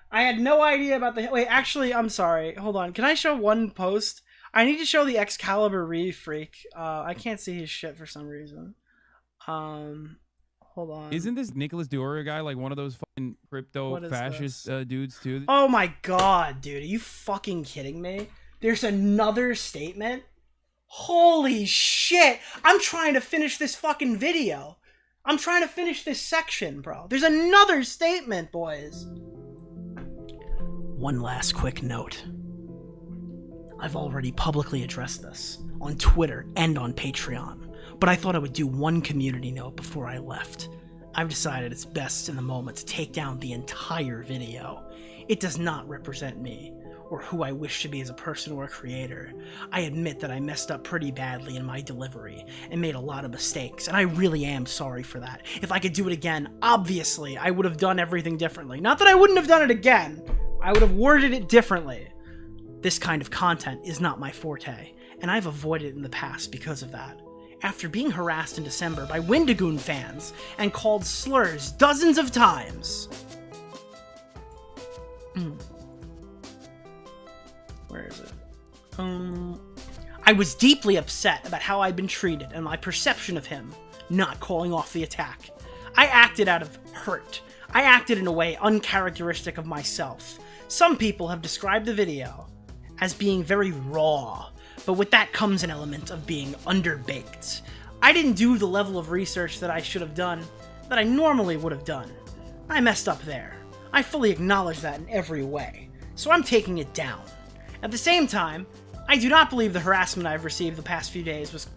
Speaker 4: I had no idea about the... Wait, actually, I'm sorry. Hold on. Can I show one post? I need to show the Excalibur Reeve freak. I can't see his shit for some reason. Hold on.
Speaker 5: Isn't this Nicholas DeOrio guy like one of those fucking crypto fascist dudes too?
Speaker 4: Oh my God, dude. Are you fucking kidding me? There's another statement? Holy shit! I'm trying to finish this fucking video. I'm trying to finish this section, bro. There's another statement, boys. One last quick note. I've already publicly addressed this on Twitter and on Patreon, but I thought I would do one community note before I left. I've decided it's best in the moment to take down the entire video. It does not represent me or who I wish to be as a person or a creator. I admit that I messed up pretty badly in my delivery and made a lot of mistakes, and I really am sorry for that. If I could do it again, obviously, I would have done everything differently. Not that I wouldn't have done it again, I would have worded it differently. This kind of content is not my forte, and I've avoided it in the past because of that. After being harassed in December by Wendigoon fans and called slurs dozens of times. Where is it? I was deeply upset about how I'd been treated and my perception of him not calling off the attack. I acted out of hurt. I acted in a way uncharacteristic of myself. Some people have described the video as being very raw, but with that comes an element of being underbaked. I didn't do the level of research that I should have done, that I normally would have done. I messed up there. I fully acknowledge that in every way, so I'm taking it down. At the same time, I do not believe the harassment I've received the past few days was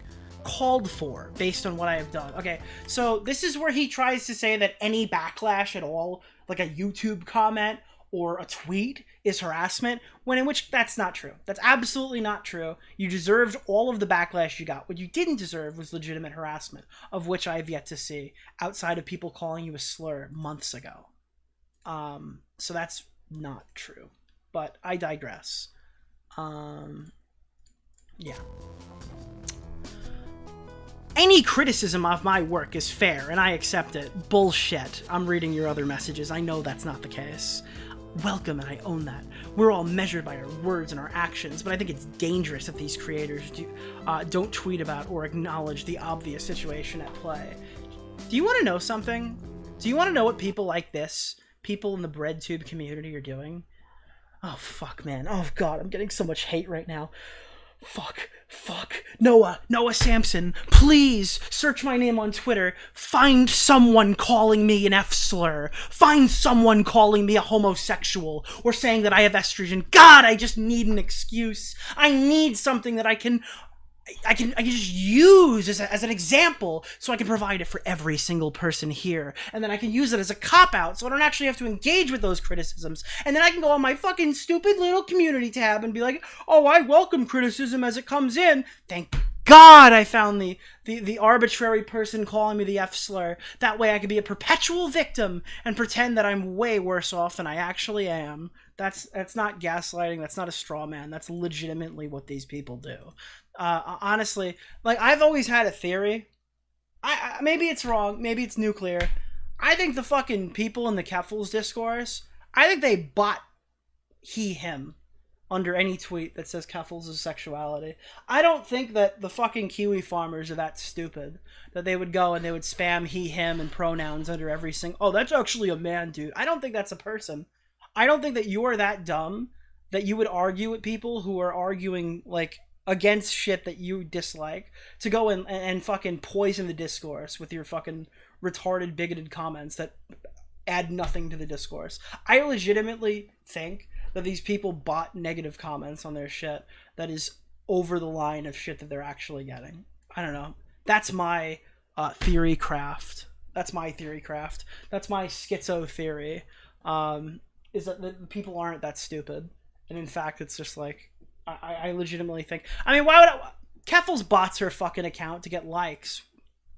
Speaker 4: called for based on what I have done. Okay, so this is where he tries to say that any backlash at all, like a YouTube comment or a tweet, is harassment, when in which that's not true. That's absolutely not true. You deserved all of the backlash you got. What you didn't deserve was legitimate harassment, of which I have yet to see, outside of people calling you a slur months ago. So that's not true. But I digress. Yeah. Any criticism of my work is fair, and I accept it. Bullshit. I'm reading your other messages. I know that's not the case. Welcome, and I own that. We're all measured by our words and our actions, but I think it's dangerous if these creators don't tweet about or acknowledge the obvious situation at play. Do you want to know something? Do you want to know what people like this, people in the BreadTube community, are doing? Oh, fuck, man. Oh, God, I'm getting so much hate right now. Fuck. Noah Sampson, please search my name on Twitter. Find someone calling me an F-slur. Find someone calling me a homosexual or saying that I have estrogen. God, I just need an excuse. I need something that I can just use as an example so I can provide it for every single person here. And then I can use it as a cop-out so I don't actually have to engage with those criticisms. And then I can go on my fucking stupid little community tab and be like, oh, I welcome criticism as it comes in. Thank God I found the arbitrary person calling me the F-slur. That way I could be a perpetual victim and pretend that I'm way worse off than I actually am. That's not gaslighting. That's not a straw man. That's legitimately what these people do. Honestly, like, I've always had a theory. Maybe it's wrong. Maybe it's nuclear. I think the fucking people in the Keffels discourse, I think they bought him under any tweet that says Keffels' sexuality. I don't think that the fucking Kiwi farmers are that stupid that they would go and they would spam him and pronouns under every single, oh, that's actually a man, dude. I don't think that's a person. I don't think that you are that dumb that you would argue with people who are arguing, like, against shit that you dislike, to go and fucking poison the discourse with your fucking retarded, bigoted comments that add nothing to the discourse. I legitimately think that these people bought negative comments on their shit that is over the line of shit that they're actually getting. I don't know. That's my theory craft. That's my theory craft. That's my schizo theory. Is that the people aren't that stupid. And in fact, it's just like, I legitimately think, I mean, why would Keffels bots her fucking account to get likes.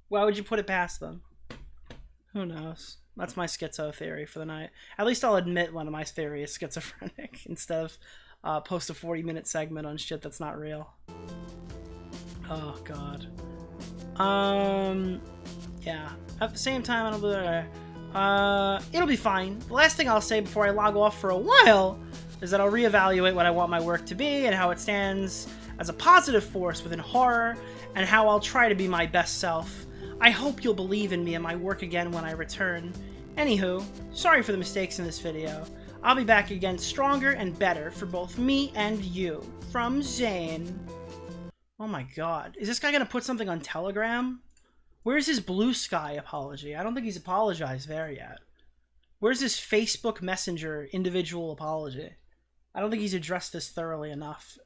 Speaker 4: Why would you put it past them? Who knows? That's my schizo theory for the night. At least I'll admit one of my theories is schizophrenic instead of post a 40-minute segment on shit that's not real. Oh, God. Yeah. At the same time, it'll be fine. The last thing I'll say before I log off for a while is that I'll reevaluate what I want my work to be and how it stands as a positive force within horror, and how I'll try to be my best self. I hope you'll believe in me and my work again when I return. Anywho, sorry for the mistakes in this video. I'll be back again stronger and better for both me and you. From Zane. Oh my god. Is this guy gonna put something on Telegram? Where's his Blue Sky apology? I don't think he's apologized there yet. Where's his Facebook Messenger individual apology? I don't think he's addressed this thoroughly enough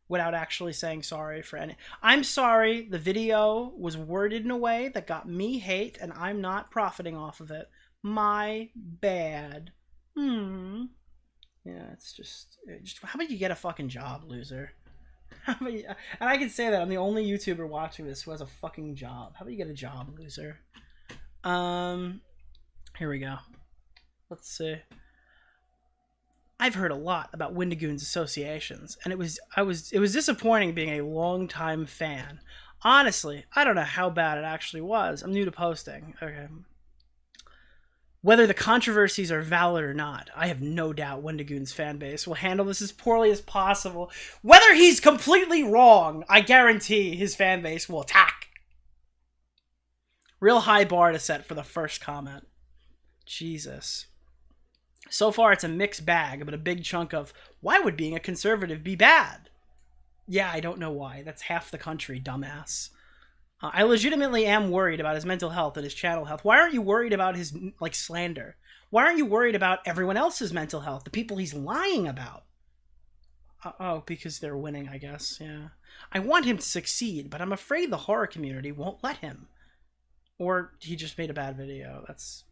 Speaker 4: without actually saying sorry for any. I'm sorry, the video was worded in a way that got me hate, and I'm not profiting off of it. My bad. Yeah, it's just how about you get a fucking job, loser? How about you, and I can say that I'm the only YouTuber watching this who has a fucking job. How about you get a job, loser? Here we go. Let's see. I've heard a lot about Wendigoon's associations, and it was disappointing being a longtime fan. Honestly, I don't know how bad it actually was. I'm new to posting. Okay. Whether the controversies are valid or not, I have no doubt Wendigoon's fan base will handle this as poorly as possible. Whether he's completely wrong, I guarantee his fan base will attack. Real high bar to set for the first comment. Jesus. So far, it's a mixed bag, but a big chunk of, why would being a conservative be bad? Yeah, I don't know why. That's half the country, dumbass. I legitimately am worried about his mental health and his channel health. Why aren't you worried about his, like, slander? Why aren't you worried about everyone else's mental health, the people he's lying about? Oh, because they're winning, I guess, yeah. I want him to succeed, but I'm afraid the horror community won't let him. Or he just made a bad video. That's,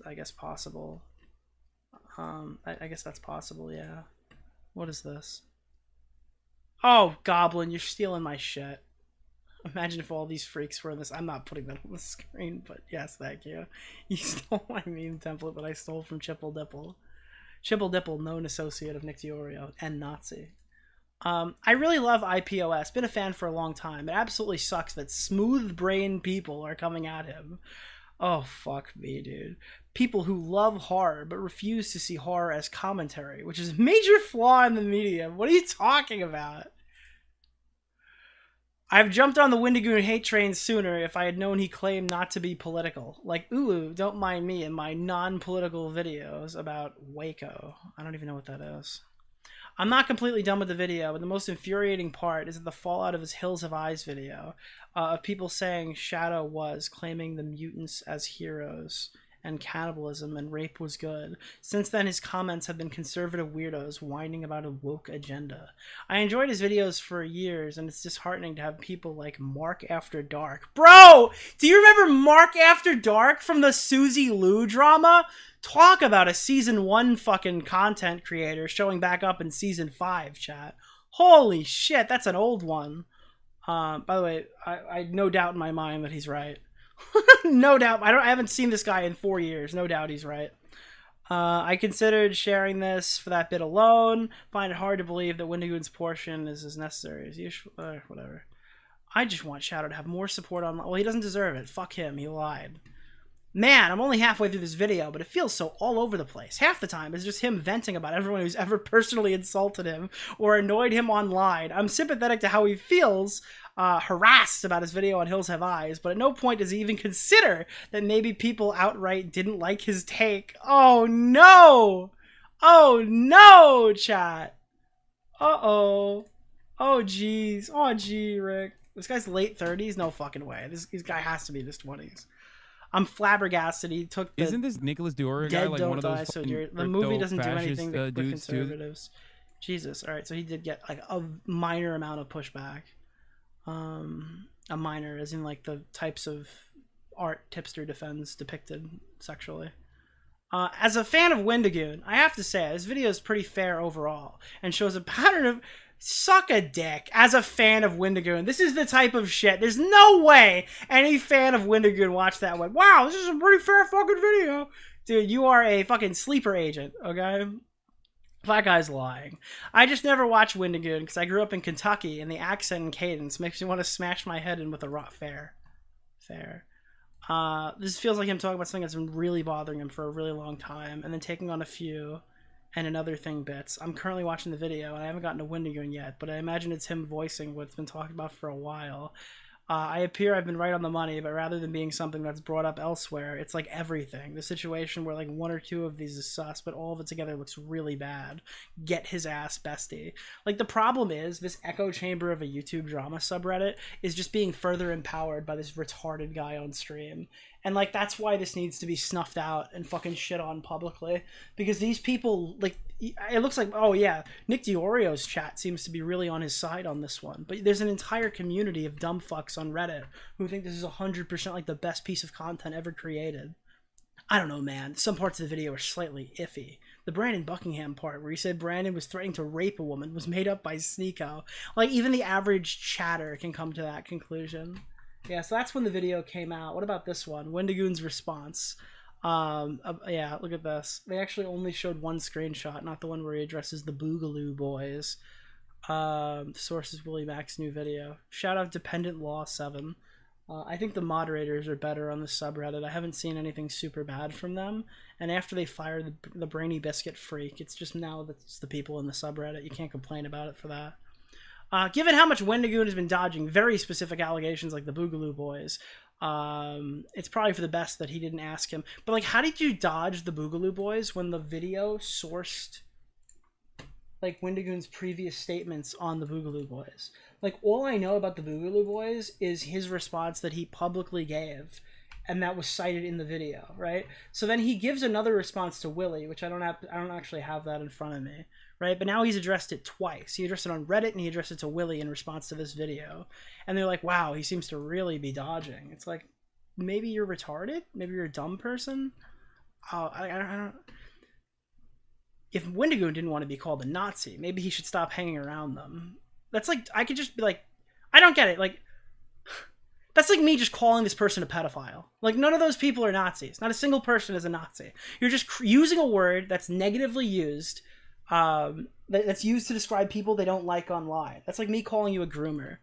Speaker 4: I guess, possible. I guess that's possible, yeah. What is this? Oh, Goblin, you're stealing my shit. Imagine if all these freaks were in this. I'm not putting that on the screen, but yes, thank you. You stole my meme template that I stole from Chipple Dipple. Chipple Dipple, known associate of Nick DeOrio and Nazi. I really love IPOS. Been a fan for a long time. It absolutely sucks that smooth-brained people are coming at him. Oh, fuck me, dude. People who love horror but refuse to see horror as commentary, which is a major flaw in the medium. What are you talking about? I've jumped on the Wendigoon hate train sooner if I had known he claimed not to be political. Like, ooh, don't mind me in my non-political videos about Waco. I don't even know what that is. I'm not completely done with the video, but the most infuriating part is that the fallout of his Hills Have Eyes video, of people saying Shadow was, claiming the mutants as heroes, and cannibalism and rape was good. Since then, his comments have been conservative weirdos whining about a woke agenda. I enjoyed his videos for years, and it's disheartening to have people like Mark After Dark. Bro! Do you remember Mark After Dark from the Susie Liu drama? Talk about a season 1 fucking content creator showing back up in season 5, chat. Holy shit, that's an old one. By the way, I no doubt in my mind that he's right. No doubt. I haven't seen this guy in 4 years. No doubt he's right. I considered sharing this for that bit alone. Find it hard to believe that Wendigoon's portion is as necessary as usual. Whatever. I just want Shadow to have more support online. Well, he doesn't deserve it. Fuck him. He lied. Man, I'm only halfway through this video, but it feels so all over the place. Half the time it's just him venting about everyone who's ever personally insulted him or annoyed him online. I'm sympathetic to how he feels, harassed about his video on Hills Have Eyes, but at no point does he even consider that maybe people outright didn't like his take. Oh no! Oh no, chat! Uh-oh. Oh jeez. Oh gee, Rick. This guy's late 30s? No fucking way. This guy has to be in his 20s. I'm flabbergasted. He took the
Speaker 5: Isn't this Nicholas DeOrio guy like one of those
Speaker 4: the movie doesn't do anything
Speaker 5: fascist
Speaker 4: for
Speaker 5: dudes
Speaker 4: conservatives.
Speaker 5: too?
Speaker 4: Jesus. All right, so he did get like a minor amount of pushback. A minor, as in like the types of art Tipster defends depicted sexually. As a fan of Wendigoon, I have to say this video is pretty fair overall and shows a pattern of suck a dick. As a fan of Wendigoon, this is the type of shit. There's no way any fan of Wendigoon watched that and went, wow, this is a pretty fair fucking video. Dude, you are a fucking sleeper agent, okay? That guy's lying. I just never watched Wendigoon because I grew up in Kentucky and the accent and cadence makes me want to smash my head in with a rock. Fair. This feels like him talking about something that's been really bothering him for a really long time and then taking on a few and another thing bits. I'm currently watching the video and I haven't gotten to Wendigoon yet, but I imagine it's him voicing what's been talked about for a while. I appear I've been right on the money, but rather than being something that's brought up elsewhere, it's like everything. The situation where like one or two of these is sus, but all of it together looks really bad. Get his ass, bestie. Like the problem is this echo chamber of a YouTube drama subreddit is just being further empowered by this retarded guy on stream. And like that's why this needs to be snuffed out and fucking shit on publicly. Because these people, like, it looks like, oh yeah, Nick DeOrio's chat seems to be really on his side on this one. But there's an entire community of dumb fucks on Reddit who think this is 100% like the best piece of content ever created. I don't know, man. Some parts of the video are slightly iffy. The Brandon Buckingham part where he said Brandon was threatening to rape a woman was made up by Sneeko. Like, even the average chatter can come to that conclusion. Yeah, so that's when the video came out. What about this one? Wendigoon's response. Yeah, look at this. They actually only showed one screenshot, not the one where he addresses the Boogaloo boys. The source is Willie Mack's new video. Shout out Dependent Law 7. I think the moderators are better on the subreddit. I haven't seen anything super bad from them. And after they fired the Brainy Biscuit freak, it's just now that's the people in the subreddit. You can't complain about it for that. Given how much Wendigoon has been dodging very specific allegations like the Boogaloo boys, it's probably for the best that he didn't ask him. But, like, how did you dodge the Boogaloo boys when the video sourced, like, Wendigoon's previous statements on the Boogaloo boys? Like, all I know about the Boogaloo boys is his response that he publicly gave, and that was cited in the video, right? So then he gives another response to Willie, which I don't actually have that in front of me, right? But now he's addressed it twice. He addressed it on Reddit, and he addressed it to Willie in response to this video. And they're like, wow, he seems to really be dodging. It's like, maybe you're retarded? Maybe you're a dumb person? I don't... If Wendigoon didn't want to be called a Nazi, maybe he should stop hanging around them. That's like, I could just be like, I don't get it. Like, that's like me just calling this person a pedophile. Like, none of those people are Nazis. Not a single person is a Nazi. You're just using a word that's negatively used, that's used to describe people they don't like online. That's like me calling you a groomer.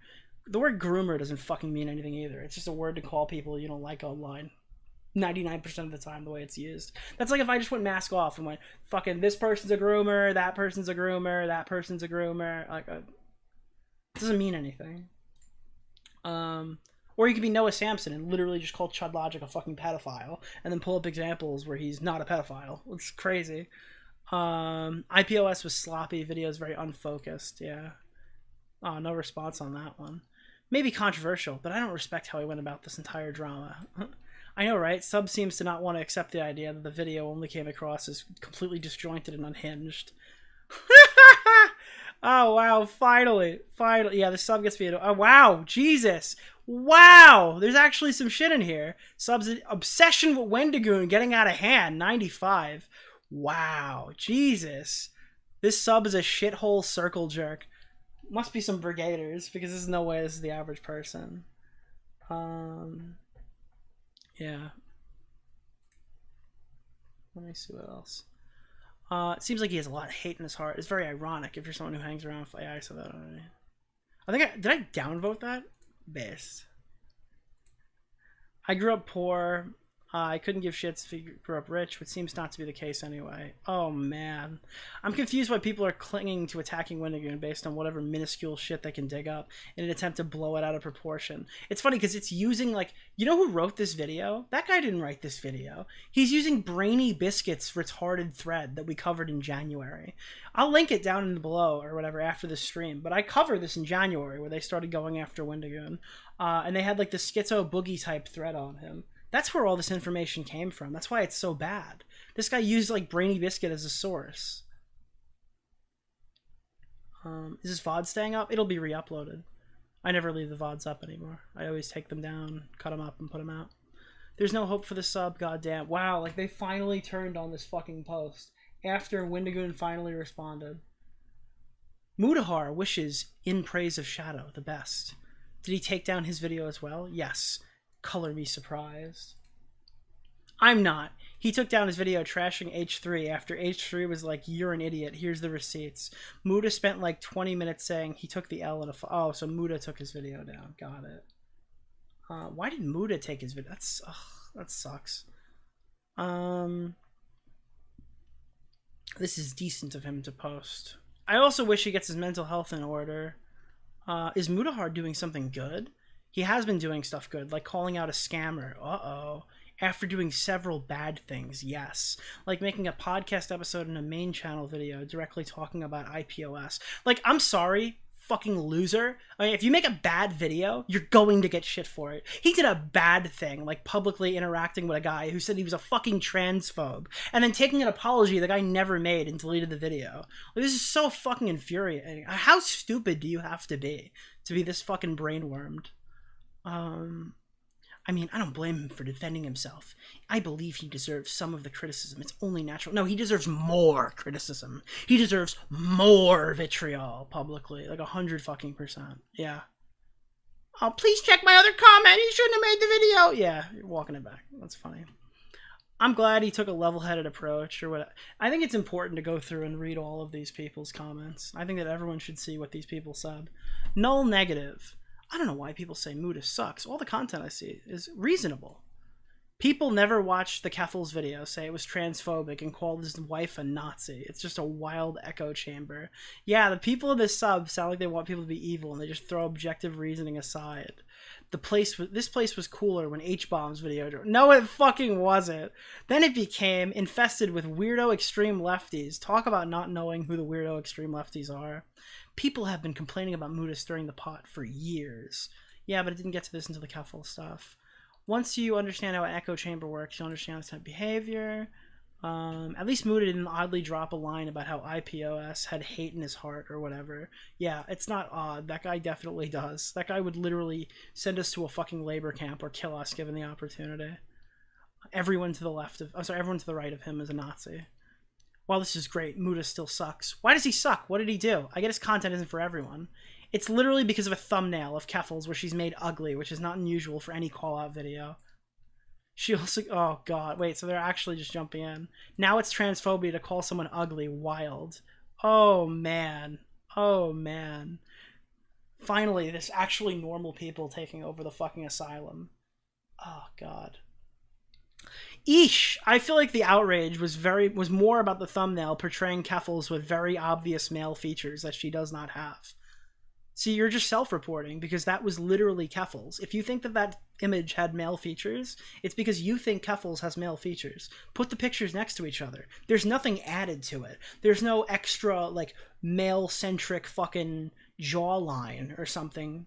Speaker 4: The word groomer doesn't fucking mean anything either. It's just a word to call people you don't like online. 99% of the time, the way it's used. That's like if I just went mask off and went, fucking, this person's a groomer, that person's a groomer, that person's a groomer. Like, it doesn't mean anything. Or you could be Noah Samson and literally just call Chud Logic a fucking pedophile, and then pull up examples where he's not a pedophile. It's crazy. IPOS was sloppy. Video's very unfocused. Yeah. Oh, no response on that one. Maybe controversial, but I don't respect how he went about this entire drama. I know, right? Sub seems to not want to accept the idea that the video only came across as completely disjointed and unhinged. Oh, wow. Finally. Yeah, the sub gets me. Oh, wow. Jesus. Wow. There's actually some shit in here. Sub's obsession with Wendigoon getting out of hand. 95. Wow. Jesus. This sub is a shithole circle jerk. Must be some brigaders, because there's no way this is the average person. Yeah. Let me see what else. It seems like he has a lot of hate in his heart. It's very ironic if you're someone who hangs around with... Yeah, I said that already. Did I downvote that? Best. I grew up poor. I couldn't give shits if he grew up rich, which seems not to be the case anyway. Oh, man. I'm confused why people are clinging to attacking Wendigoon based on whatever minuscule shit they can dig up in an attempt to blow it out of proportion. It's funny because it's using, like, you know who wrote this video? That guy didn't write this video. He's using Brainy Biscuit's retarded thread that we covered in January. I'll link it down in the below or whatever after the stream, but I covered this in January where they started going after Wendigoon. And they had, like, the schizo boogie type thread on him. That's where all this information came from. That's why it's so bad. This guy used, like, Brainy Biscuit as a source. Is this VOD staying up? It'll be re-uploaded. I never leave the VODs up anymore. I always take them down, cut them up, and put them out. There's no hope for the sub, goddamn. Wow, like, they finally turned on this fucking post after Wendigoon finally responded. Mudahar wishes In Praise of Shadow the best. Did he take down his video as well? Yes. Color me surprised. I'm not. He took down his video trashing H3 after H3 was like, you're an idiot, here's the receipts. Muda spent like 20 minutes saying he took the L in a... Oh, so Muda took his video down. Got it. Why did Muda take his video? That sucks. This is decent of him to post. I also wish he gets his mental health in order. Is Mudahar doing something good? He has been doing stuff good, like calling out a scammer. Uh-oh. After doing several bad things, yes. Like making a podcast episode and a main channel video directly talking about IPOS. Like, I'm sorry, fucking loser. I mean, if you make a bad video, you're going to get shit for it. He did a bad thing, like publicly interacting with a guy who said he was a fucking transphobe, and then taking an apology the guy never made and deleted the video. Like, this is so fucking infuriating. How stupid do you have to be this fucking brainwormed? I mean, I don't blame him for defending himself. I believe he deserves some of the criticism. It's only natural. No, he deserves more criticism. He deserves more vitriol publicly. Like 100%. Yeah. Oh, please check my other comment. He shouldn't have made the video. Yeah, you're walking it back. That's funny. I'm glad he took a level-headed approach or what. I think it's important to go through and read all of these people's comments. I think that everyone should see what these people said. Null negative. I don't know why people say Muda sucks. All the content I see is reasonable. People never watched the Keffel's video, say it was transphobic, and called his wife a Nazi. It's just a wild echo chamber. Yeah, the people in this sub sound like they want people to be evil, and they just throw objective reasoning aside. This place was cooler when H-Bomb's video dropped. No, it fucking wasn't. Then it became infested with weirdo extreme lefties. Talk about not knowing who the weirdo extreme lefties are. People have been complaining about Muda stirring the pot for years. Yeah, but it didn't get to this until the Keffel stuff. Once you understand how an echo chamber works, you'll understand this type of behavior. At least Muda didn't oddly drop a line about how IPOS had hate in his heart or whatever. Yeah, it's not odd. That guy definitely does. That guy would literally send us to a fucking labor camp or kill us given the opportunity. Everyone to the left of... everyone to the right of him is a Nazi. While this is great, Muda still sucks. Why does he suck? What did he do? I get his content isn't for everyone. It's literally because of a thumbnail of Keffel's where she's made ugly, which is not unusual for any call-out video. She also... Oh, God. Wait, so they're actually just jumping in. Now it's transphobia to call someone ugly. Wild. Oh, man. Oh, man. Finally, there's actually normal people taking over the fucking asylum. Oh, God. Eesh! I feel like the outrage was more about the thumbnail portraying Keffel's with very obvious male features that she does not have. See, you're just self-reporting because that was literally Keffel's. If you think that that image had male features, it's because you think Keffel's has male features. Put the pictures next to each other. There's nothing added to it. There's no extra, like, male-centric fucking jawline or something.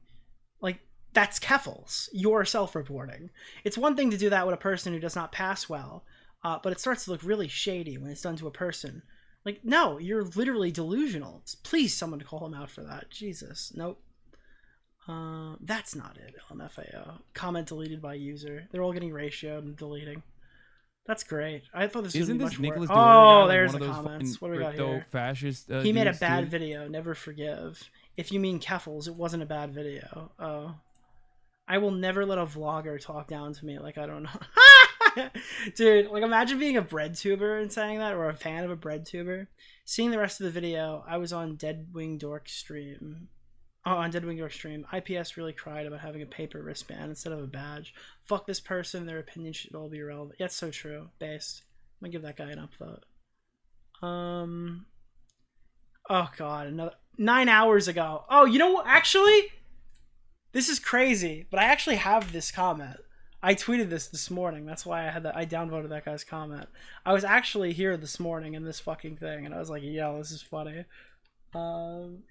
Speaker 4: Like, that's Keffel's. You're self-reporting. It's one thing to do that with a person who does not pass well, but it starts to look really shady when it's done to a person. Like, no, you're literally delusional. Please, someone call him out for that. Jesus. Nope. That's not it, LMFAO. Comment deleted by user. They're all getting ratioed and deleting. That's great. I thought this was going to be much more.
Speaker 5: Nicholas
Speaker 4: Oh,
Speaker 5: DeOrio,
Speaker 4: there's
Speaker 5: like
Speaker 4: the comments. What do we got here?
Speaker 5: Fascist,
Speaker 4: he made a bad video. Never forgive. If you mean Keffel's, it wasn't a bad video. Oh. I will never let a vlogger talk down to me like I don't know. Dude, like imagine being a bread tuber and saying that, or a fan of a bread tuber. Seeing the rest of the video, I was on Deadwing Dork stream. Oh, on Deadwing Dork stream. IPS really cried about having a paper wristband instead of a badge. Fuck this person, their opinion should all be irrelevant. Yeah, it's so true. Based. I'm gonna give that guy an upvote. Oh god, another 9 hours ago. Oh, you know what? Actually, this is crazy, but I actually have this comment. I tweeted this morning. That's why I downvoted that guy's comment. I was actually here this morning in this fucking thing, and I was like, yo, this is funny.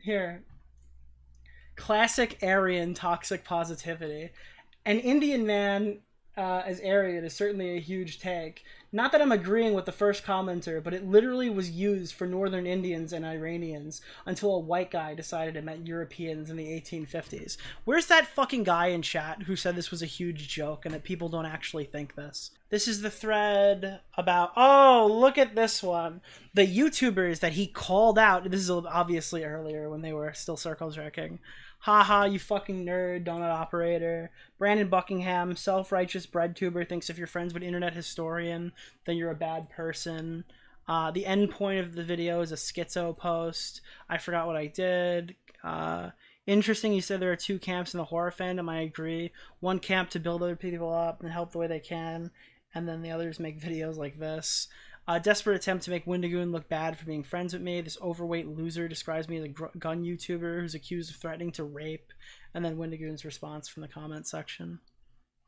Speaker 4: Here. Classic Aryan toxic positivity. An Indian man as Aryan is certainly a huge take. Not that I'm agreeing with the first commenter, but it literally was used for northern Indians and Iranians until a white guy decided it meant Europeans in the 1850s. Where's that fucking guy in chat who said this was a huge joke and that people don't actually think this? This is the thread about, oh, look at this one. The YouTubers that he called out, this is obviously earlier when they were still circle jerking. Haha, you fucking nerd, donut operator. Brandon Buckingham, self-righteous bread tuber, thinks if you're friends with internet historian, then you're a bad person. The end point of the video is a schizo post. I forgot what I did. Interesting, you said there are two camps in the horror fandom. I agree. One camp to build other people up and help the way they can, and then the others make videos like this. Desperate attempt to make Windigoon look bad for being friends with me. This overweight loser describes me as a gun YouTuber who's accused of threatening to rape. And then Windigoon's response from the comment section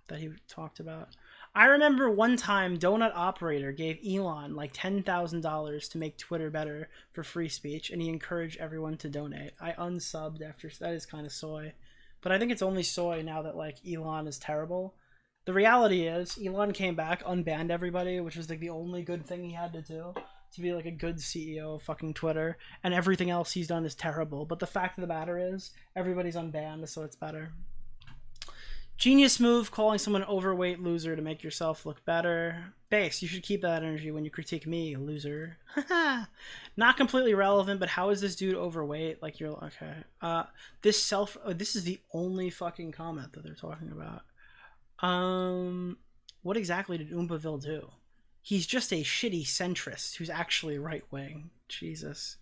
Speaker 4: that he talked about. I remember one time Donut Operator gave Elon like $10,000 to make Twitter better for free speech, and he encouraged everyone to donate. I unsubbed after. That is kind of soy. But I think it's only soy now that like Elon is terrible. The reality is, Elon came back, unbanned everybody, which was like the only good thing he had to do to be like a good CEO of fucking Twitter, and everything else he's done is terrible. But the fact of the matter is, everybody's unbanned, so it's better. Genius move, calling someone an overweight loser to make yourself look better. Base, you should keep that energy when you critique me, loser. Not completely relevant, but how is this dude overweight? Like, you're okay. This is the only fucking comment that they're talking about. What exactly did Oompaville do? He's just a shitty centrist who's actually right-wing. Jesus.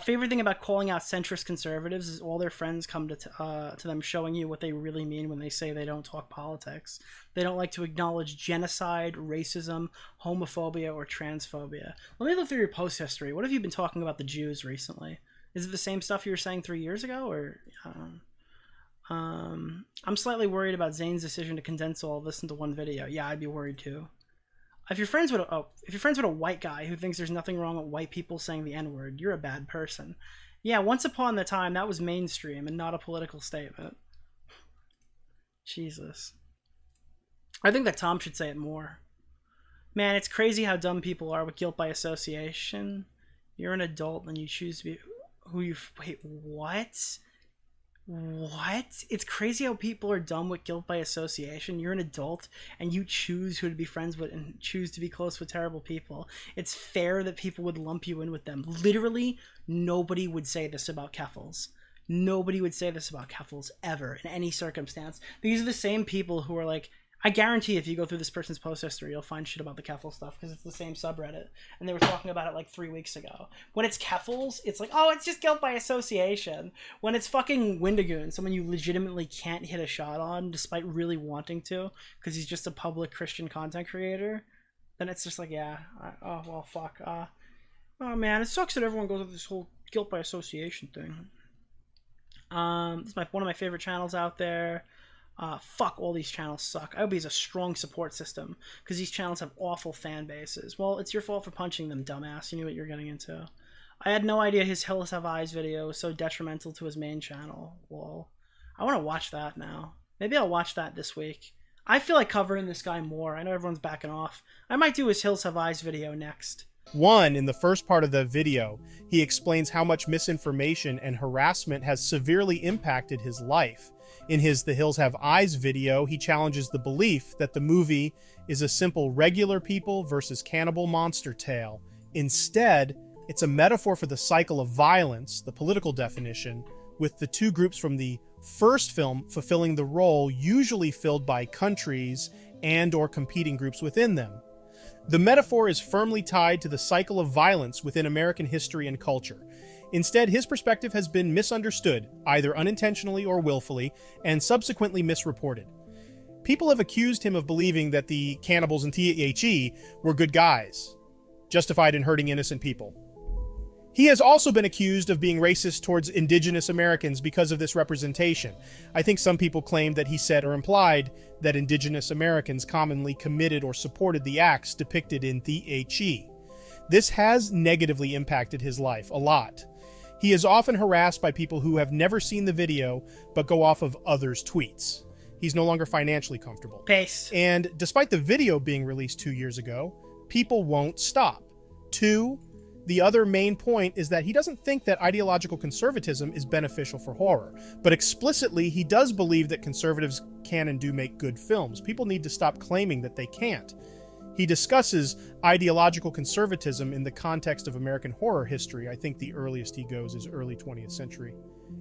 Speaker 4: Favorite thing about calling out centrist conservatives is all their friends come to them showing you what they really mean when they say they don't talk politics. They don't like to acknowledge genocide, racism, homophobia, or transphobia. Let me look through your post history. What have you been talking about the Jews recently? Is it the same stuff you were saying 3 years ago, or... I'm slightly worried about Zane's decision to condense all of this into one video. Yeah, I'd be worried too. If you're friends with a white guy who thinks there's nothing wrong with white people saying the N-word, you're a bad person. Yeah, once upon a time that was mainstream and not a political statement. Jesus. I think that Tom should say it more. Man, it's crazy how dumb people are with guilt by association. You're an adult and you choose to be who you... Wait, what? What? It's crazy how people are dumb with guilt by association. You're an adult and you choose who to be friends with and choose to be close with terrible people. It's fair that people would lump you in with them. Literally, nobody would say this about Keffels. Nobody would say this about Keffels ever in any circumstance. These are the same people who are like, I guarantee if you go through this person's post history, you'll find shit about the Keffel stuff because it's the same subreddit. And they were talking about it like 3 weeks ago. When it's Keffels, it's like, oh, it's just guilt by association. When it's fucking Wendigoon, someone you legitimately can't hit a shot on despite really wanting to because he's just a public Christian content creator, then it's just like, yeah, oh, well, fuck. Oh, man, it sucks that everyone goes with this whole guilt by association thing. This is one of my favorite channels out there. Fuck, all these channels suck. I hope he has a strong support system, because these channels have awful fan bases. Well, it's your fault for punching them, dumbass. You knew what you were getting into. I had no idea his Hills Have Eyes video was so detrimental to his main channel. Lol. I want to watch that now. Maybe I'll watch that this week. I feel like covering this guy more. I know everyone's backing off. I might do his Hills Have Eyes video next.
Speaker 6: In the first part of the video, he explains how much misinformation and harassment has severely impacted his life. In his The Hills Have Eyes video, he challenges the belief that the movie is a simple regular people versus cannibal monster tale. Instead, it's a metaphor for the cycle of violence, the political definition, with the two groups from the first film fulfilling the role usually filled by countries and/or competing groups within them. The metaphor is firmly tied to the cycle of violence within American history and culture. Instead, his perspective has been misunderstood, either unintentionally or willfully, and subsequently misreported. People have accused him of believing that the cannibals in THE were good guys, justified in hurting innocent people. He has also been accused of being racist towards indigenous Americans because of this representation. I think some people claimed that he said or implied that indigenous Americans commonly committed or supported the acts depicted in THE. This has negatively impacted his life a lot. He is often harassed by people who have never seen the video but go off of others' tweets. He's no longer financially comfortable.
Speaker 4: Pace.
Speaker 6: And despite the video being released 2 years ago, people won't stop. The other main point is that he doesn't think that ideological conservatism is beneficial for horror, but explicitly he does believe that conservatives can and do make good films. People need to stop claiming that they can't. He discusses ideological conservatism in the context of American horror history. I think the earliest he goes is early 20th century.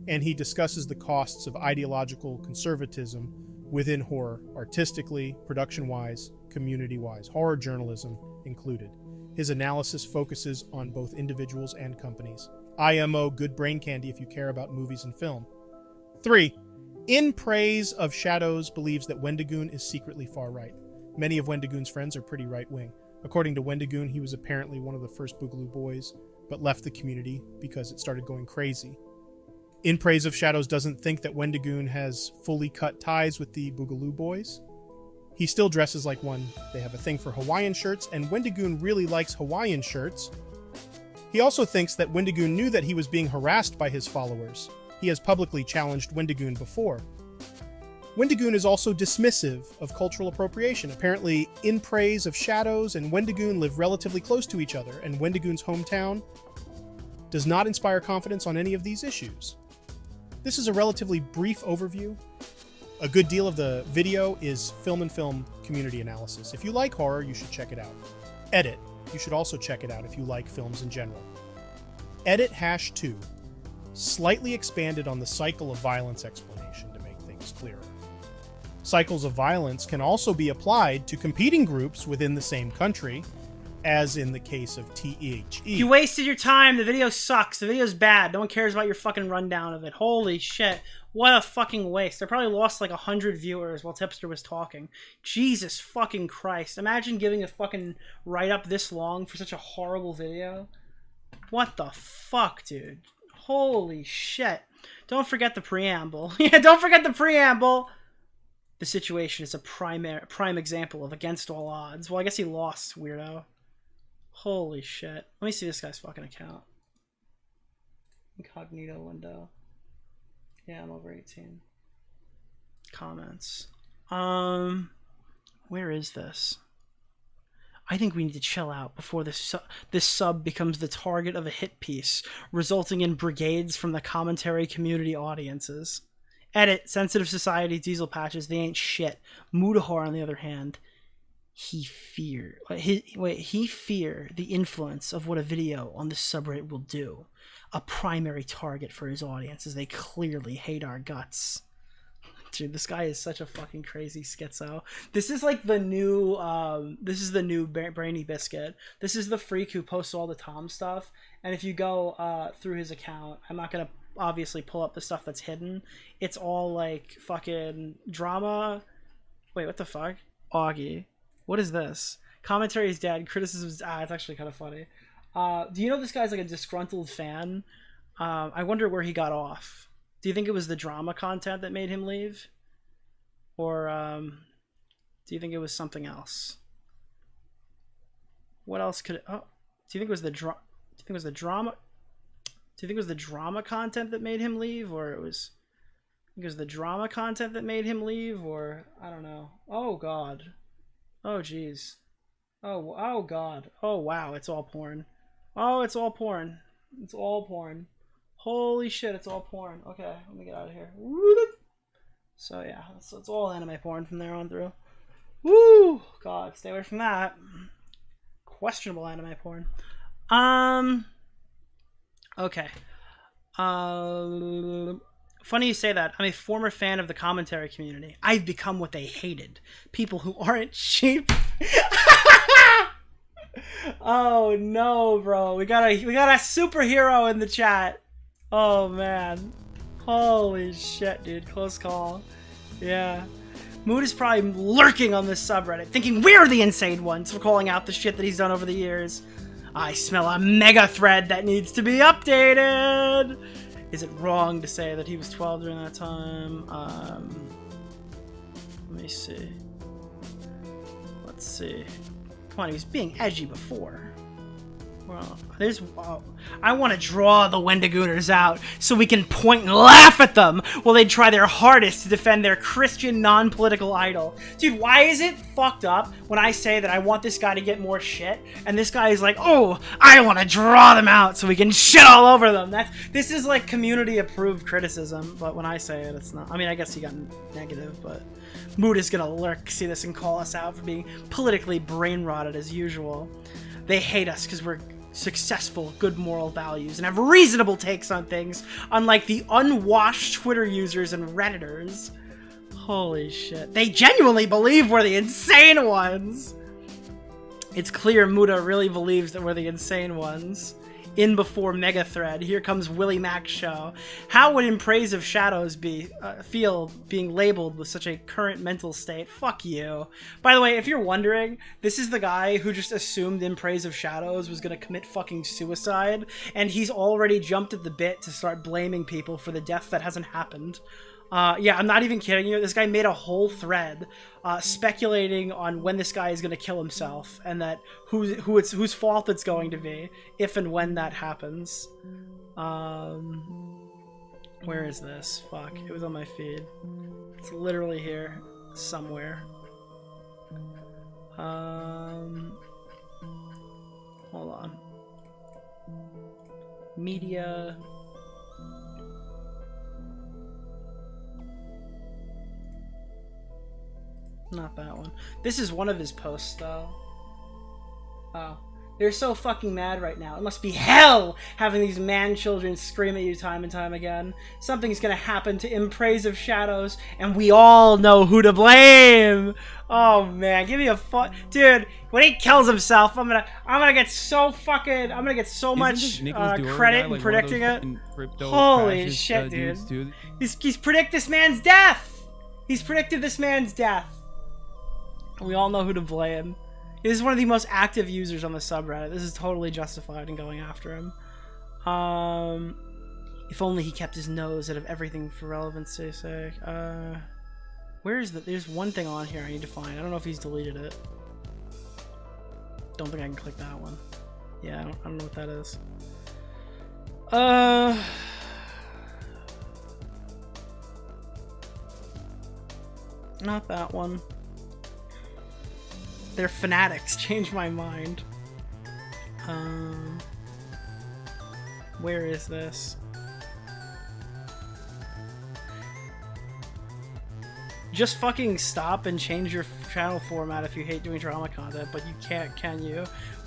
Speaker 6: And he discusses the costs of ideological conservatism within horror, artistically, production-wise, community-wise, horror journalism included. His analysis focuses on both individuals and companies. IMO, good brain candy if you care about movies and film. 3. In Praise of Shadows believes that Wendigoon is secretly far-right. Many of Wendigoon's friends are pretty right-wing. According to Wendigoon, he was apparently one of the first Boogaloo Boys, but left the community because it started going crazy. In Praise of Shadows doesn't think that Wendigoon has fully cut ties with the Boogaloo Boys. He still dresses like one. They have a thing for Hawaiian shirts, and Wendigoon really likes Hawaiian shirts. He also thinks that Wendigoon knew that he was being harassed by his followers. He has publicly challenged Wendigoon before. Wendigoon is also dismissive of cultural appropriation. Apparently, In Praise of Shadows and Wendigoon live relatively close to each other, and Wendigoon's hometown does not inspire confidence on any of these issues. This is a relatively brief overview. A good deal of the video is film and film community analysis. If you like horror, you should check it out. Edit. You should also check it out if you like films in general. Edit #2 slightly expanded on the cycle of violence explanation to make things clearer. Cycles of violence can also be applied to competing groups within the same country, as in the case of THE.
Speaker 4: You wasted your time. The video sucks. The video's bad. No one cares about your fucking rundown of it. Holy shit. What a fucking waste. I probably lost like 100 viewers while Tipster was talking. Jesus fucking Christ. Imagine giving a fucking write-up this long for such a horrible video. What the fuck, dude? Holy shit. Don't forget the preamble. Yeah, don't forget the preamble. The situation is a prime example of against all odds. Well, I guess he lost, weirdo. Holy shit. Let me see this guy's fucking account. Incognito window. Yeah, I'm over 18. Comments. Where is this? I think we need to chill out before this sub becomes the target of a hit piece, resulting in brigades from the commentary community audiences. Edit. Sensitive Society, Diesel Patches, they ain't shit. Mudahar, on the other hand, he fear the influence of what a video on this subreddit will do. A primary target for his audience, as they clearly hate our guts. Dude, this guy is such a fucking crazy schizo. This is like the new, this is the new Brainy Biscuit. This is the freak who posts all the Tom stuff. And if you go through his account, I'm not gonna obviously pull up the stuff that's hidden. It's all like fucking drama. Wait, what the fuck? Augie. What is this? Commentary is dead. Criticism is... it's actually kind of funny. Do you know this guy's like a disgruntled fan? I wonder where he got off. Do you think it was the drama content that made him leave? Or do you think it was something else? What else could it... Oh, do you think it was the drama... Do you think it was the drama... Do you think it was the drama content that made him leave? Or it was... I think it was the drama content that made him leave? Or... I don't know. Oh, God. Oh, jeez. Oh, God. Oh, wow. It's all porn. Oh, it's all porn. It's all porn. Holy shit, it's all porn. Okay, let me get out of here. So, yeah. It's all anime porn from there on through. Woo! God, stay away from that. Questionable anime porn. Okay. Funny you say that. I'm a former fan of the commentary community. I've become what they hated. People who aren't sheep. Oh no, bro. We got a superhero in the chat. Oh man. Holy shit, dude. Close call. Yeah. Mood is probably lurking on this subreddit, thinking we're the insane ones for calling out the shit that he's done over the years. I smell a mega thread that needs to be updated. Is it wrong to say that he was 12 during that time? Let me see. Let's see. Come on, he was being edgy before. Well, there's... I want to draw the Wendigooners out so we can point and laugh at them while they try their hardest to defend their Christian non-political idol. Dude, why is it fucked up when I say that I want this guy to get more shit, and this guy is like, oh, I want to draw them out so we can shit all over them. This is like community-approved criticism, but when I say it, it's not. I mean, I guess he got negative, but... Mood is gonna lurk, see this, and call us out for being politically brain-rotted as usual. They hate us because we're successful, good moral values, and have reasonable takes on things, unlike the unwashed Twitter users and Redditors. Holy shit. They genuinely believe we're the insane ones! It's clear Muda really believes that we're the insane ones. In before Mega Thread, here comes Willie Mac's show. How would In Praise of Shadows feel being labeled with such a current mental state? Fuck you. By the way, if you're wondering, this is the guy who just assumed In Praise of Shadows was gonna commit fucking suicide, and he's already jumped at the bit to start blaming people for the death that hasn't happened. Yeah, I'm not even kidding you. This guy made a whole thread speculating on when this guy is going to kill himself, and that whose fault it's going to be if and when that happens. Where is this? Fuck, it was on my feed. It's literally here somewhere. Hold on. Media. Not that one. This is one of his posts, though. Oh. They're so fucking mad right now. It must be hell having these man-children scream at you time and time again. Something's gonna happen to In Praise of Shadows, and we all know who to blame! Oh, man. Give me a dude, when he kills himself, I'm gonna get so fucking... I'm gonna get so much credit in predicting it. Holy shit, dude. He's predicted this man's death! He's predicted this man's death. We all know who to blame. This is one of the most active users on the subreddit. This is totally justified in going after him. If only he kept his nose out of everything for relevancy's sake. Where is the... There's one thing on here I need to find. I don't know if he's deleted it. Don't think I can click that one. Yeah, I don't know what that is. Not that one. They're fanatics. Change my mind. Where is this? Just fucking stop and change your channel format if you hate doing drama content, but you can't, can you?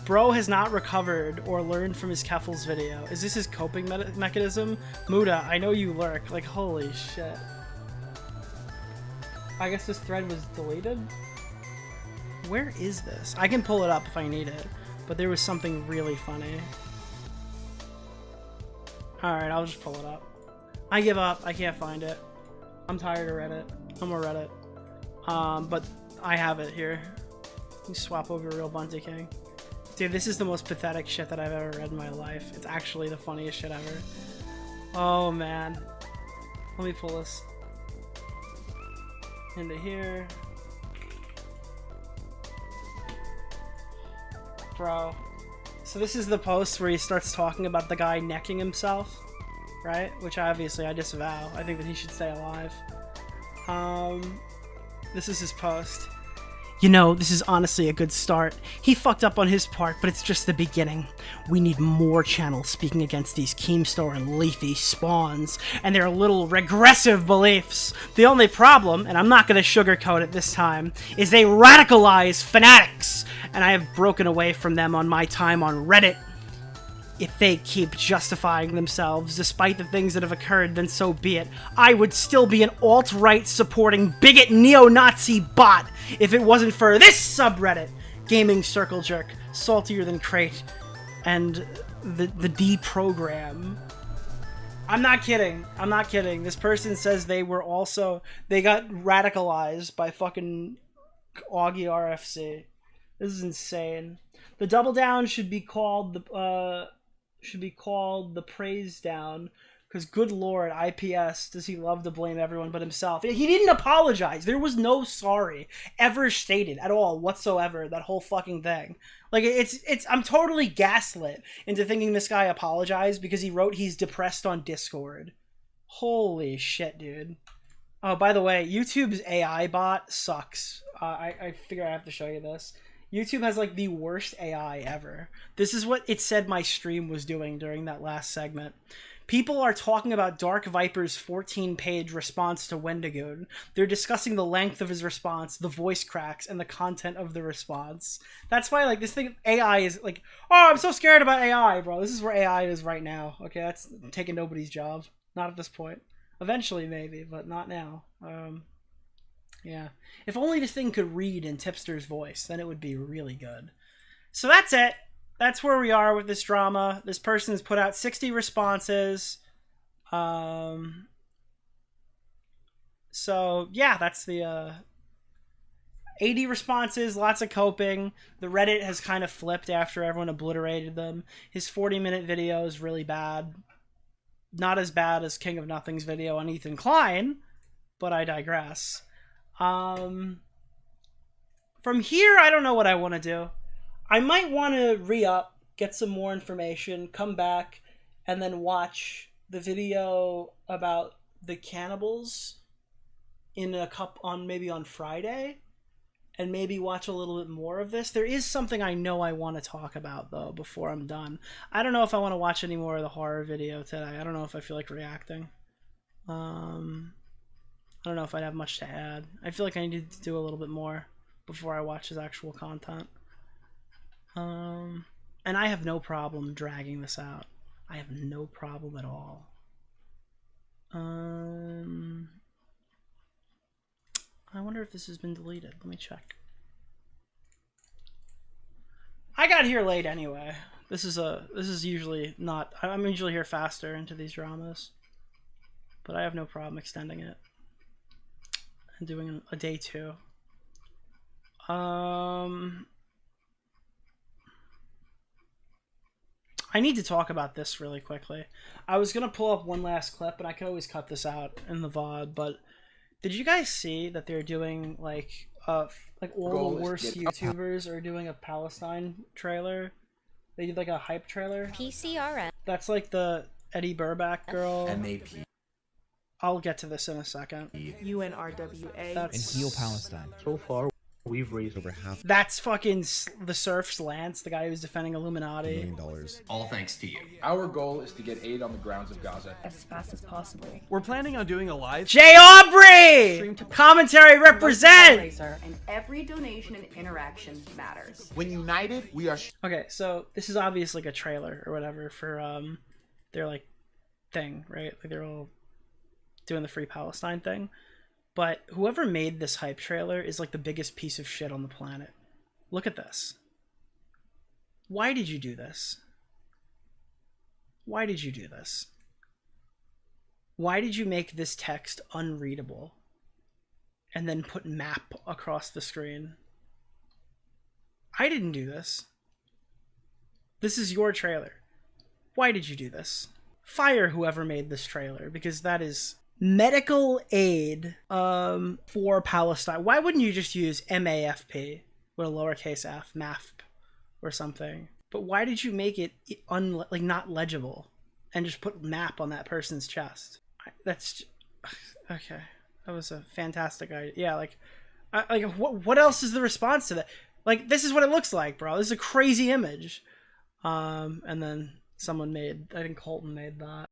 Speaker 4: Bro has not recovered or learned from his Keffel's video. Is this his coping mechanism? Muda, I know you lurk. Like, holy shit. I guess this thread was deleted? Where is this? I can pull it up if I need it, but there was something really funny. Alright, I'll just pull it up. I give up. I can't find it. I'm tired of Reddit. No more Reddit. But I have it here. You swap over Real Bunty King. Dude, this is the most pathetic shit that I've ever read in my life. It's actually the funniest shit ever. Oh, man. Let me pull this into here. Bro. So this is the post where he starts talking about the guy necking himself, right? Which obviously I disavow. I think that he should stay alive. This is his post. You know, this is honestly a good start. He fucked up on his part, but it's just the beginning. We need more channels speaking against these Keemstar and Leafy spawns and their little regressive beliefs. The only problem, and I'm not going to sugarcoat it this time, is they radicalize fanatics, and I have broken away from them on my time on Reddit. If they keep justifying themselves despite the things that have occurred, then so be it. I would still be an alt-right supporting bigot neo-Nazi bot if it wasn't for this subreddit. Gaming Circle Jerk, Saltier Than Crate, and the D-Program. I'm not kidding. I'm not kidding. This person says they got radicalized by fucking Augie RFC. This is insane. The double down should be called the praise down, because good lord, IPS, does he love to blame everyone but himself. He didn't apologize. There was no sorry ever stated at all whatsoever, that whole fucking thing. Like, I'm totally gaslit into thinking this guy apologized because he wrote he's depressed on Discord. Holy shit, dude. Oh, by the way, YouTube's AI bot sucks. I figure I have to show you this. YouTube has like the worst AI ever. This is what it said my stream was doing during that last segment. People are talking about Dark Viper's 14-page response to Wendigoon. They're discussing the length of his response, the voice cracks, and the content of the response. That's why, like, this thing, AI is like, oh, I'm so scared about AI, bro. This is where AI is right now. Okay, that's taking nobody's job. Not at this point. Eventually, maybe, but not now. Yeah. If only this thing could read in Tipster's voice, then it would be really good. So that's it. That's where we are with this drama. This person has put out 60 responses. So, yeah, that's the 80 responses, lots of coping. The Reddit has kind of flipped after everyone obliterated them. His 40-minute video is really bad. Not as bad as King of Nothing's video on Ethan Klein, but I digress. From here, I don't know what I want to do. I might want to re-up, get some more information, come back, and then watch the video about the cannibals maybe on Friday, and maybe watch a little bit more of this. There is something I know I want to talk about, though, before I'm done. I don't know if I want to watch any more of the horror video today. I don't know if I feel like reacting. I don't know if I'd have much to add. I feel like I need to do a little bit more. before I watch his actual content. And I have no problem dragging this out. I have no problem at all. I wonder if this has been deleted. Let me check. I got here late anyway. This is usually not. I'm usually here faster into these dramas, but I have no problem extending it and doing a day 2. I need to talk about this really quickly. I was gonna pull up one last clip, and I could always cut this out in the VOD, but did you guys see that they're doing like all the worst YouTubers are doing a Palestine trailer? They did like a hype trailer.
Speaker 7: PCRF.
Speaker 4: That's like the Eddie Burback girl.
Speaker 8: MAP.
Speaker 4: I'll get to this in a second.
Speaker 9: UNRWA.
Speaker 4: That's
Speaker 10: and heal Palestine.
Speaker 9: So far, we've raised over half
Speaker 4: That's fucking the Surf's Lance, the guy who's defending Illuminati.
Speaker 10: $1 million.
Speaker 8: All thanks to you.
Speaker 11: Our goal is to get aid on the grounds of Gaza
Speaker 7: As fast as possible.
Speaker 3: We're planning on doing a live
Speaker 4: Jay Aubrey! Commentary represent!
Speaker 7: And every donation and interaction matters.
Speaker 9: When united, we are.
Speaker 4: Okay, so this is obviously like a trailer or whatever for their like thing, right? Like they're all doing the Free Palestine thing. But whoever made this hype trailer is like the biggest piece of shit on the planet. Look at this. Why did you do this? Why did you do this? Why did you make this text unreadable and then put map across the screen? I didn't do this. This is your trailer. Why did you do this? Fire whoever made this trailer, because that is medical aid for Palestine. Why wouldn't you just use MAFP with a lowercase f, MAFP or something? But why did you make it like not legible and just put map on that person's chest? That's okay. That was a fantastic idea. Yeah, like what else is the response to that? Like, this is what it looks like, bro. This is a crazy image. And then someone made, I think Colton made that.